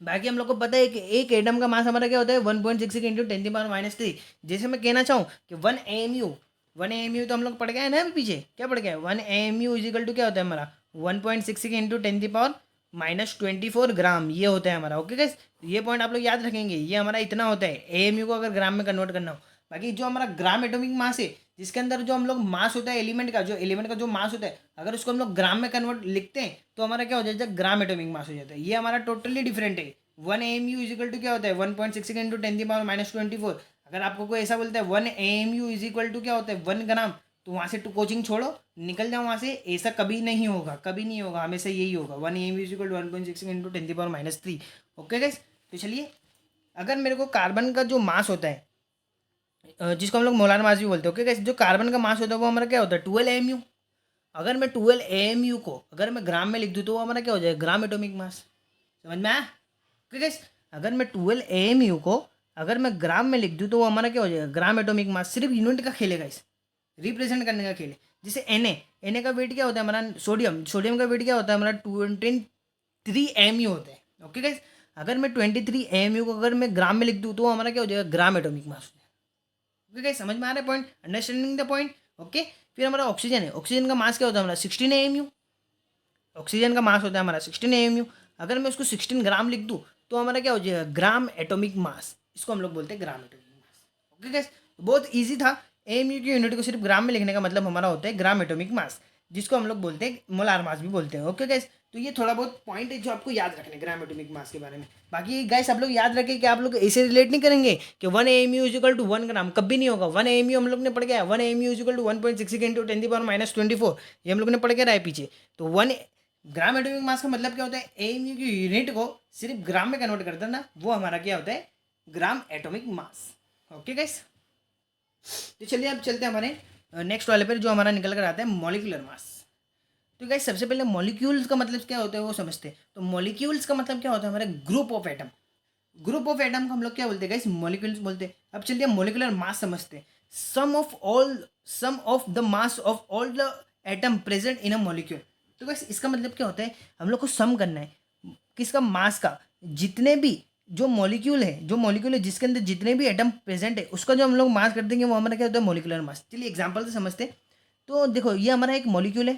बाकी हम लोग को पता है कि एक एटम का मास हमारा क्या होता है 1.66 इंटू 10⁻³ जैसे मैं कहना चाहूँ कि 1 AMU तो हम लोग पढ़ गए हैं ना अभी पीछे, क्या पढ़ गए 1 AMU इजिकल टू क्या होता है हमारा 1.66 इंटू 10⁻24 ग्राम, ये होता है हमारा। ओके गाइस, ये पॉइंट आप लोग याद रखेंगे, ये हमारा इतना होता है AMU को अगर ग्राम में कन्वर्ट करना हो। बाकी जो हमारा ग्राम एटॉमिक मास है जिसके अंदर जो हम लोग मास होता है एलिमेंट का, जो एलिमेंट का जो मास होता है अगर उसको हम लोग ग्राम में कन्वर्ट लिखते हैं तो हमारा क्या हो जाता है, ग्राम एटॉमिक मास हो जाता है। ये हमारा टोटली डिफरेंट है। 1 AMU इजिकल टू क्या होता है 1.66 इंटू 10⁻24। अगर आपको कोई ऐसा बोलता है 1 AMU इज इक्वल टू क्या होता है 1 ग्राम, तो वहाँ से कोचिंग छोड़ो, निकल जाओ वहाँ से। ऐसा कभी नहीं होगा, कभी नहीं होगा, हमेशा यही होगा 1 AMU is equal to 1.66 into 10⁻³ okay guys, तो चलिए अगर मेरे को कार्बन का जो मास होता है जिसको हम लोग मोलार मास भी बोलते हैं। ओके गाइस, जो कार्बन का मास होता है वो हमारा क्या होता है 12 AMU। अगर मैं 12 AMU को अगर मैं ग्राम में लिख दूँ तो वो हमारा क्या हो जाएगा, ग्राम एटॉमिक मास। समझ में आया? ओके गाइस, अगर मैं 12 AMU को अगर मैं ग्राम में लिख दूँ तो वो हमारा क्या हो जाएगा, ग्राम एटॉमिक मास। सिर्फ यूनिट का खेल है गाइस, रिप्रेजेंट करने का खेल है। जैसे Na का वेट क्या होता है हमारा, सोडियम का वेट क्या होता है हमारा 23 AMU होता है। ओके गाइस, अगर मैं 23 AMU को अगर मैं ग्राम में लिख दूँ तो हमारा क्या हो जाएगा, gram atomic mass. Okay guys, समझ में आ रहा है point, understanding the point. Okay, फिर हमारा ऑक्सीजन है, ऑक्सीजन का मास क्या होता है हमारा 16 AMU। ऑक्सीजन का मास होता है हमारा 16 AMU। अगर मैं उसको 16 ग्राम लिख दूँ तो हमारा क्या हो जाएगा, ग्राम एटॉमिक मास। इसको हम लोग बोलते हैं gram atomic mass. Okay guys, बहुत ईजी था। AMU की यूनिट को सिर्फ ग्राम में लिखने का मतलब हमारा होता है ग्राम एटॉमिक मास, जिसको हम लोग बोलते हैं मोलार मास भी बोलते हैं। ओके गाइस, तो ये थोड़ा बहुत पॉइंट है जो आपको याद रखने ग्राम एटॉमिक मास के बारे में। बाकी गाइस आप लोग याद रखें कि आप लोग ऐसे रिलेट नहीं करेंगे कि 1 AMU इजिकल टू 1 ग्राम, कभी नहीं होगा। 1 AMU हम लोग ने पढ़ गया 1 AMU इजिकल टू 1.66 इंटू 10⁻24, ये हम लोग ने पढ़ के रहा है पीछे। तो 1 ग्राम एटॉमिक मास का मतलब क्या होता है, AMU की यूनिट को सिर्फ ग्राम में कन्वर्ट कर देना, वो हमारा क्या होता है, gram atomic mass. Okay guys, तो चलिए अब चलते हैं हमारे नेक्स्ट वाले पर जो हमारा निकल कर आता है मॉलिक्यूलर मास। तो गाइस सबसे पहले मॉलिक्यूल्स का मतलब क्या होता है वो समझते हैं। तो मॉलिक्यूल्स का मतलब क्या होता है, हमारे group of atom. Group of atom को हम लोग क्या बोलते हैं गाइस, मॉलिक्यूल्स बोलते हैं। अब चलिए मॉलिक्यूलर मास समझते हैं। Sum of the mass of all the atom present in a molecule. तो गाइस इसका मतलब क्या होता है, हम लोग को सम करना है किसका, मास का। जितने भी जो मॉलिक्यूल है जिसके अंदर जितने भी एटम प्रेजेंट है उसका जो हम लोग मास कर देंगे वो हमारा क्या होता है, मॉलिक्यूलर मास। चलिए एग्जांपल से समझते हैं। तो देखो ये हमारा एक मॉलिक्यूल है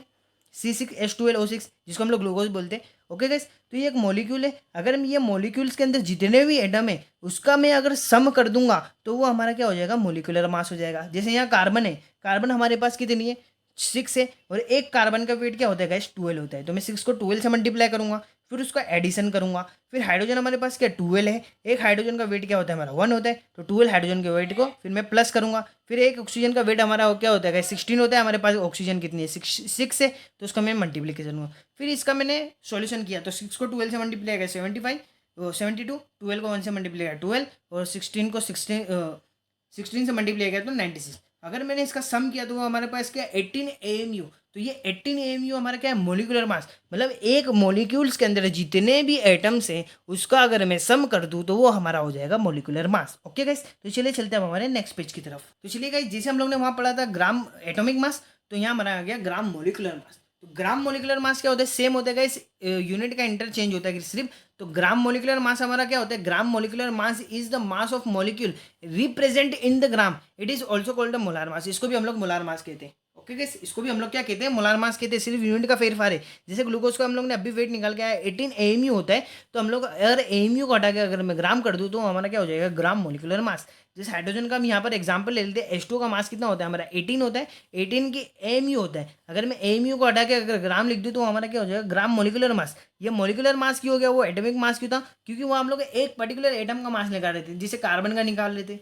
C6H12O6 जिसको हम लोग ग्लूकोज बोलते हैं। ओके गाइस, तो ये एक मॉलिक्यूल है। अगर मैं ये मॉलिक्यूल्स के अंदर जितने भी एटम है उसका मैं अगर सम कर दूंगा तो वो हमारा क्या हो जाएगा, मॉलिक्यूलर मास हो जाएगा। जैसे यहाँ कार्बन है, कार्बन हमारे पास कितनी है 6 है और एक कार्बन का वेट क्या होता है गाइस 12 होता है। तो मैं 6 को 12 से मल्टीप्लाई करूंगा फिर उसका एडिशन करूँगा। फिर हाइड्रोजन हमारे पास क्या 12 है, एक हाइड्रोजन का वेट क्या होता है हमारा 1 होता है, तो 12 हाइड्रोजन के वेट को फिर मैं प्लस करूँगा। फिर एक ऑक्सीजन का वेट हमारा क्या होता है 16 होता है, हमारे पास ऑक्सीजन कितनी है 6 है, तो उसका मैं मल्टीप्लीकेशन करूँगा। फिर इसका मैंने सॉल्यूशन किया तो 6 को 12 से मल्टीप्लाई किया 75, 72, 12 को 1 से मल्टीप्लाई किया 12, और 16 को 16 से मल्टीप्लाई किया तो 96। अगर मैंने इसका सम किया तो वो हमारे पास क्या 18 AMU। तो ये 18 AMU हमारा क्या है मोलिकुलर मास, मतलब एक मोलिक्यूल्स के अंदर जितने भी एटम्स हैं उसका अगर मैं सम कर दूं तो वो हमारा हो जाएगा मोलिकुलर मास। ओके गाइस, तो चलिए चलते हैं अब हमारे नेक्स्ट पेज की तरफ। तो चलिए गाइस, जैसे हम लोग ने वहाँ पढ़ा था ग्राम एटॉमिक मास, तो यहाँ हमारा आ गया ग्राम मोलिकुलर मास। तो ग्राम मोलिकुलर मास क्या होता है, सेम होता है गाइस, यूनिट का इंटरचेंज होता है सिर्फ। तो ग्राम मोलिकुलर मास हमारा क्या होता है, gram molecular mass is the mass of molecule represent in the gram, it is also called the molar mass. इसको भी हम लोग मोलार मास कहते हैं। ओके गाइस, इसको भी हम लोग क्या कहते हैं मोलार मास कहते हैं, सिर्फ यूनिट का फेरफार है। जैसे ग्लूकोज का हम लोग ने अभी वेट निकाल के आया 18 AMU होता है, तो हम लोग अगर AMU को हटा के अगर मैं ग्राम कर दूँ तो हमारा क्या हो जाएगा ग्राम मोलिकुलर मास। जैसे हाइड्रोजन का हम यहाँ पर एग्जाम्पल ले लेते हैं, H2 का मास कितना होता है हमारा 18 होता है, 18 की AMU होता है। अगर मैं AMU को हटा के अगर ग्राम लिख दूँ तो हमारा क्या हो जाएगा ग्राम मोलिकुलर मास। ये मोलिकुलर मास क्यों हो गया, वो एटॉमिक मास क्यों था, क्योंकि वो हम लोग एक पर्टिकुलर एटम का मास निकाल रहे थे। जैसे कार्बन का निकाल रहे थे,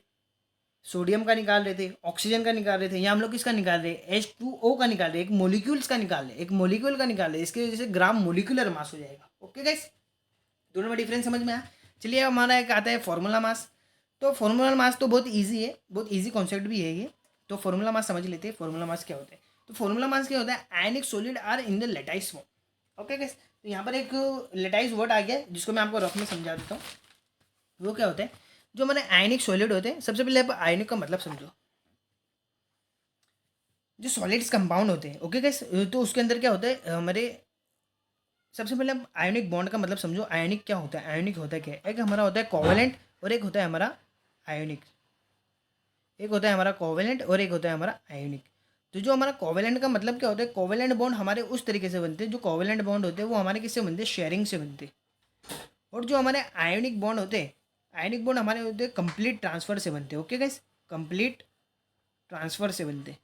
सोडियम का निकाल रहे थे, ऑक्सीजन का निकाल रहे थे, यहाँ हम लोग किसका निकाल रहे हैं H2O का निकाल रहे हैं, एक मोलिक्यूल्स का निकाल रहे हैं, एक मोलिक्यूल का निकाल रहे हैं। इसकी वजह से ग्राम मोलिकुलर मास हो जाएगा। ओके गाइस, दोनों में डिफरेंस समझ में आया। चलिए अब हमारा एक आता है फॉर्मूला मास। तो फॉर्मूला मास तो बहुत ईजी है, बहुत ईजी कॉन्सेप्ट भी है ये। तो फॉर्मूला मास समझ लेते हैं, फॉर्मूला मास क्या होता है। तो फॉर्मूला मास क्या होता है, ionic solid are in the lattice form. Okay guys, तो यहाँ पर एक लेटाइस वर्ड आ गया जिसको मैं आपको रफ में समझा देता हूँ। वो क्या होता है, जो हमारे आयनिक सॉलिड होते हैं, सबसे पहले आप आयनिक का मतलब समझो। जो सॉलिड्स कंपाउंड होते हैं, ओके गाइस, तो उसके अंदर क्या होता है हमारे, सबसे पहले आप आयोनिक बॉन्ड का मतलब समझो। आयोनिक क्या होता है, आयोनिक होता है क्या, एक हमारा होता है कोवेलेंट और एक होता है हमारा आयोनिक। एक होता है हमारा कोवेलेंट और एक होता है हमारा आयोनिक। तो जो हमारा कोवेलेंट का मतलब क्या होता है, कोवेलेंट बॉन्ड हमारे उस तरीके से बनते हैं, जो कोवेलेंट बॉन्ड होते हैं वो हमारे किससे बनते हैं, शेयरिंग से बनते हैं। और जो हमारे आयोनिक बॉन्ड होते हैं, आयोनिक बॉन्ड हमारे होते हैं कंप्लीट ट्रांसफर से बनते हैं। ओके गाइस, कंप्लीट ट्रांसफर से बनते हैं।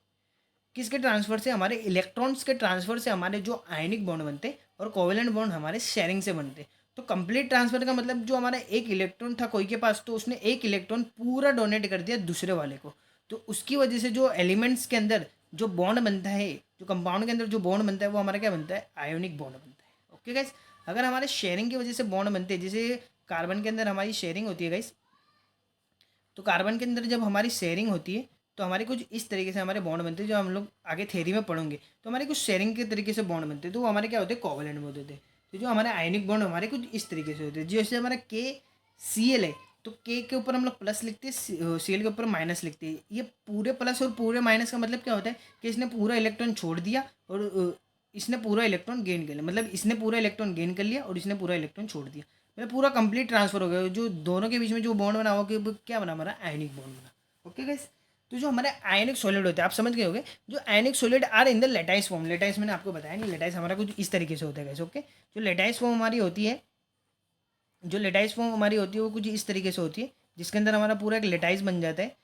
किसके ट्रांसफर से, हमारे इलेक्ट्रॉन्स के ट्रांसफर से हमारे जो आयनिक बॉन्ड बनते हैं, और कोवेलेंट बॉन्ड हमारे शेयरिंग से बनते हैं। तो कंप्लीट ट्रांसफर का मतलब जो हमारा एक इलेक्ट्रॉन था कोई के पास, तो उसने एक इलेक्ट्रॉन पूरा डोनेट कर दिया दूसरे वाले को। तो उसकी वजह से जो एलिमेंट्स के अंदर जो बॉन्ड बनता है, जो कंपाउंड के अंदर जो बॉन्ड बनता है वो हमारा क्या बनता है, आयोनिक बॉन्ड बनता है। ओके गाइस, अगर हमारे शेयरिंग की वजह से बॉन्ड बनते हैं, जैसे कार्बन के अंदर हमारी शेयरिंग होती है गाइस, तो कार्बन के अंदर जब हमारी शेयरिंग होती है तो हमारे कुछ इस तरीके से हमारे बॉन्ड बनते हैं, जो हम लोग आगे थ्योरी में पढ़ेंगे। तो हमारे कुछ शेयरिंग के तरीके से बॉन्ड बनते हैं, तो वो हमारे क्या होते हैं, कोवेलेंट बॉन्ड होते हैं। तो जो हमारे आयनिक बॉन्ड हमारे कुछ इस तरीके से होते हैं, जैसे हमारा KCl है, तो K के ऊपर हम लोग प्लस लिखते हैं, Cl के ऊपर माइनस लिखते हैं। ये पूरे प्लस और पूरे माइनस का मतलब क्या होता है कि इसने पूरा इलेक्ट्रॉन छोड़ दिया और इसने पूरा इलेक्ट्रॉन गेन कर लिया, मतलब इसने पूरा इलेक्ट्रॉन गेन कर लिया और इसने पूरा इलेक्ट्रॉन छोड़ दिया, मतलब पूरा कंप्लीट ट्रांसफर हो गया। जो दोनों के बीच में जो बॉन्ड बना हुआ कि क्या बना, हमारा आयनिक बॉन्ड बना। ओके गाइस, तो जो हमारे आयनिक सॉलिड होते हैं आप समझ गए होंगे, जो ionic solid are in the lattice form. Lattice मैंने आपको बताया नहीं, लेटाइस हमारा कुछ इस तरीके से होता है गाइस। ओके, जो लेटाइस फॉर्म हमारी होती है, जो लेटाइस फॉर्म हमारी होती है वो कुछ इस तरीके से होती है, जिसके अंदर हमारा पूरा एक लेटाइस बन जाता है।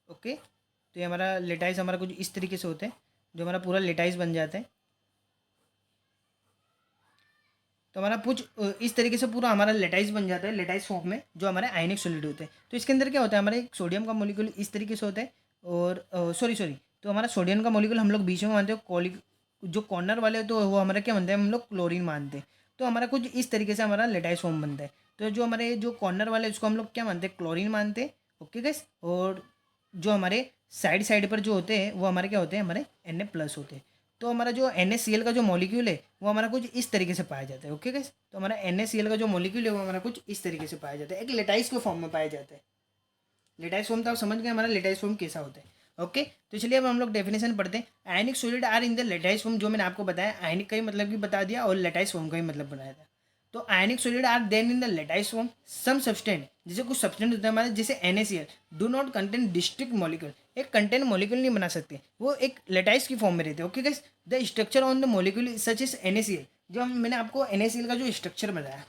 ओके, तो ये हमारा लेटाइस हमारा कुछ इस तरीके से होता है, जो हमारा पूरा लेटाइस बन जाता है। तो हमारा कुछ इस तरीके से पूरा हमारा लेटाइस बन जाता है, लेटाइस फॉर्म में जो हमारे आयनिक सॉलिड होते हैं। तो इसके अंदर क्या होता है, हमारे एक सोडियम का मॉलिक्यूल इस तरीके से होता है, और सॉरी सॉरी, तो हमारा सोडियम का मॉलिक्यूल हम लोग बीच में मानते हैं, जो कॉर्नर वाले तो वो हमारा क्या मानते हैं, हम लोग क्लोरीन मानते हैं। तो हमारा कुछ इस तरीके से हमारा लेटाइस फॉर्म बनता है। तो जो हमारे जो कॉर्नर वाले उसको हम लोग क्या मानते हैं, क्लोरीन मानते हैं। ओके गैस, और जो हमारे साइड साइड पर जो होते हैं वो हमारे क्या होते हैं, हमारे Na+ होते हैं। तो हमारा जो NaCl का जो मॉलिक्यूल है वो हमारा कुछ इस तरीके से पाया जाता है। ओके गाइस, तो हमारा NaCl का जो मॉलिक्यूल है वो हमारा कुछ इस तरीके से पाया जाता है, एक लेटाइस के फॉर्म में पाया जाता है। लेटाइस फॉर्म तो आप समझ गए हमारा लेटाइस फॉर्म कैसा होता है। ओके, तो चलिए अब हम लोग डेफिनेशन पढ़ते हैं। Ionic solid are in the lattice form, जो मैंने आपको बताया आयनिक का ही मतलब भी बता दिया और लेटाइस फॉर्म का ही मतलब बनाया था। तो ionic solid are then in the lattice form some substance, जैसे कुछ सब्सटेंट होता है हमारे, जैसे NaCl do not contain district molecule, एक कंटेंट मॉलिक्यूल नहीं बना सकते, वो एक लेटाइस की फॉर्म में रहते हैं। Okay guys, the structure on the molecule such is NaCl, जो मैंने आपको NaCl का जो स्ट्रक्चर बताया,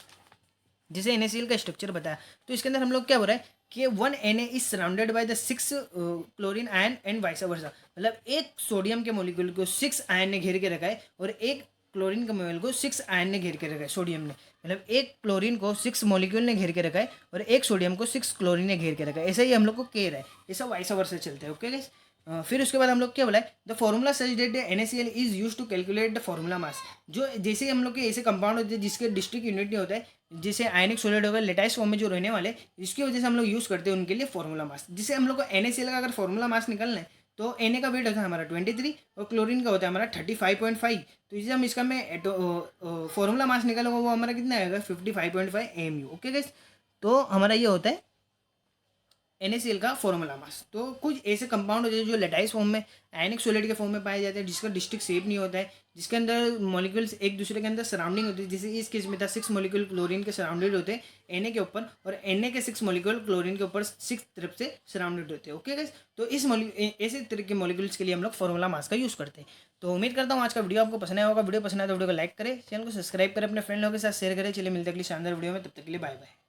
जैसे NaCl का स्ट्रक्चर बताया, तो इसके अंदर हम लोग क्या हो रहा है कि 1 Na is surrounded by the 6 chlorine ion and vice versa, मतलब एक सोडियम के मॉलिक्यूल को 6 आयन ने घेर के रखा है और एक क्लोरीन के मॉलिक्यूल को 6 आयन ने घेर के रखा है, सोडियम ने, मतलब एक क्लोरीन को 6 मॉलिक्यूल ने घेर के रखा है और एक सोडियम को 6 क्लोरीन ने घेर के रखा है। ऐसा ही हम लोग को कह रहा है, ये सब वाइस वर्सा चलते हैं। ओके गाइस, फिर उसके बाद हम लोग क्या बोला है, the formula such that NaCl is use to calculate the formula mass. जो जैसे हम लोग के ऐसे कंपाउंड होते हैं जिसके डिस्ट्रिक्ट यूनिट नहीं होता है, जैसे आयनिक सॉलिड होगा लेटाइस फॉर्म में जो रहने वाले, इसकी वजह से हम लोग यूज़ करते हैं उनके लिए फॉर्मूला मास। जिसे हम लोग को NaCl का अगर फॉर्मूला मास निकलना है तो Na का वेट होता है हमारा 23 और क्लोरीन का होता है हमारा 35.5। तो इसे हम इसका में फॉर्मूला मास निकालेंगे वो हमारा कितना आएगा 55.5 AMU। ओके गाइस, तो हमारा ये होता है NaCl का फॉर्मूला मास। तो कुछ ऐसे कंपाउंड होते हैं जो लेटाइस फॉर्म में आयनिक सॉलिड के फॉर्म में पाए जाते हैं, जिसका डिस्ट्रिक्ट शेप नहीं होता है, जिसके अंदर मॉलिक्यूल्स एक दूसरे के अंदर सराउंडिंग होती है। जैसे इस केस में था 6 मॉलिक्यूल क्लोरीन के सराउंडेड होते हैं Na के ऊपर, और Na के 6 मॉलिक्यूल क्लोरीन के ऊपर 6 तरफ से सराउंडेड होते हैं। ओके गाइस, तो इस ऐसे तरह के मॉलिक्यूल्स के लिए हम लोग फॉर्मूला मास का यूज़ करते हैं। तो उम्मीद करता हूँ आज का वीडियो आपको पसंद आया होगा। वीडियो पसंद आया तो वीडियो को लाइक करें, चैनल को सब्सक्राइब करें, अपने फ्रेंड लोगों के साथ शेयर करें। चलिए मिलते हैं अगली शानदार वीडियो में, तब तक के लिए बाय बाय।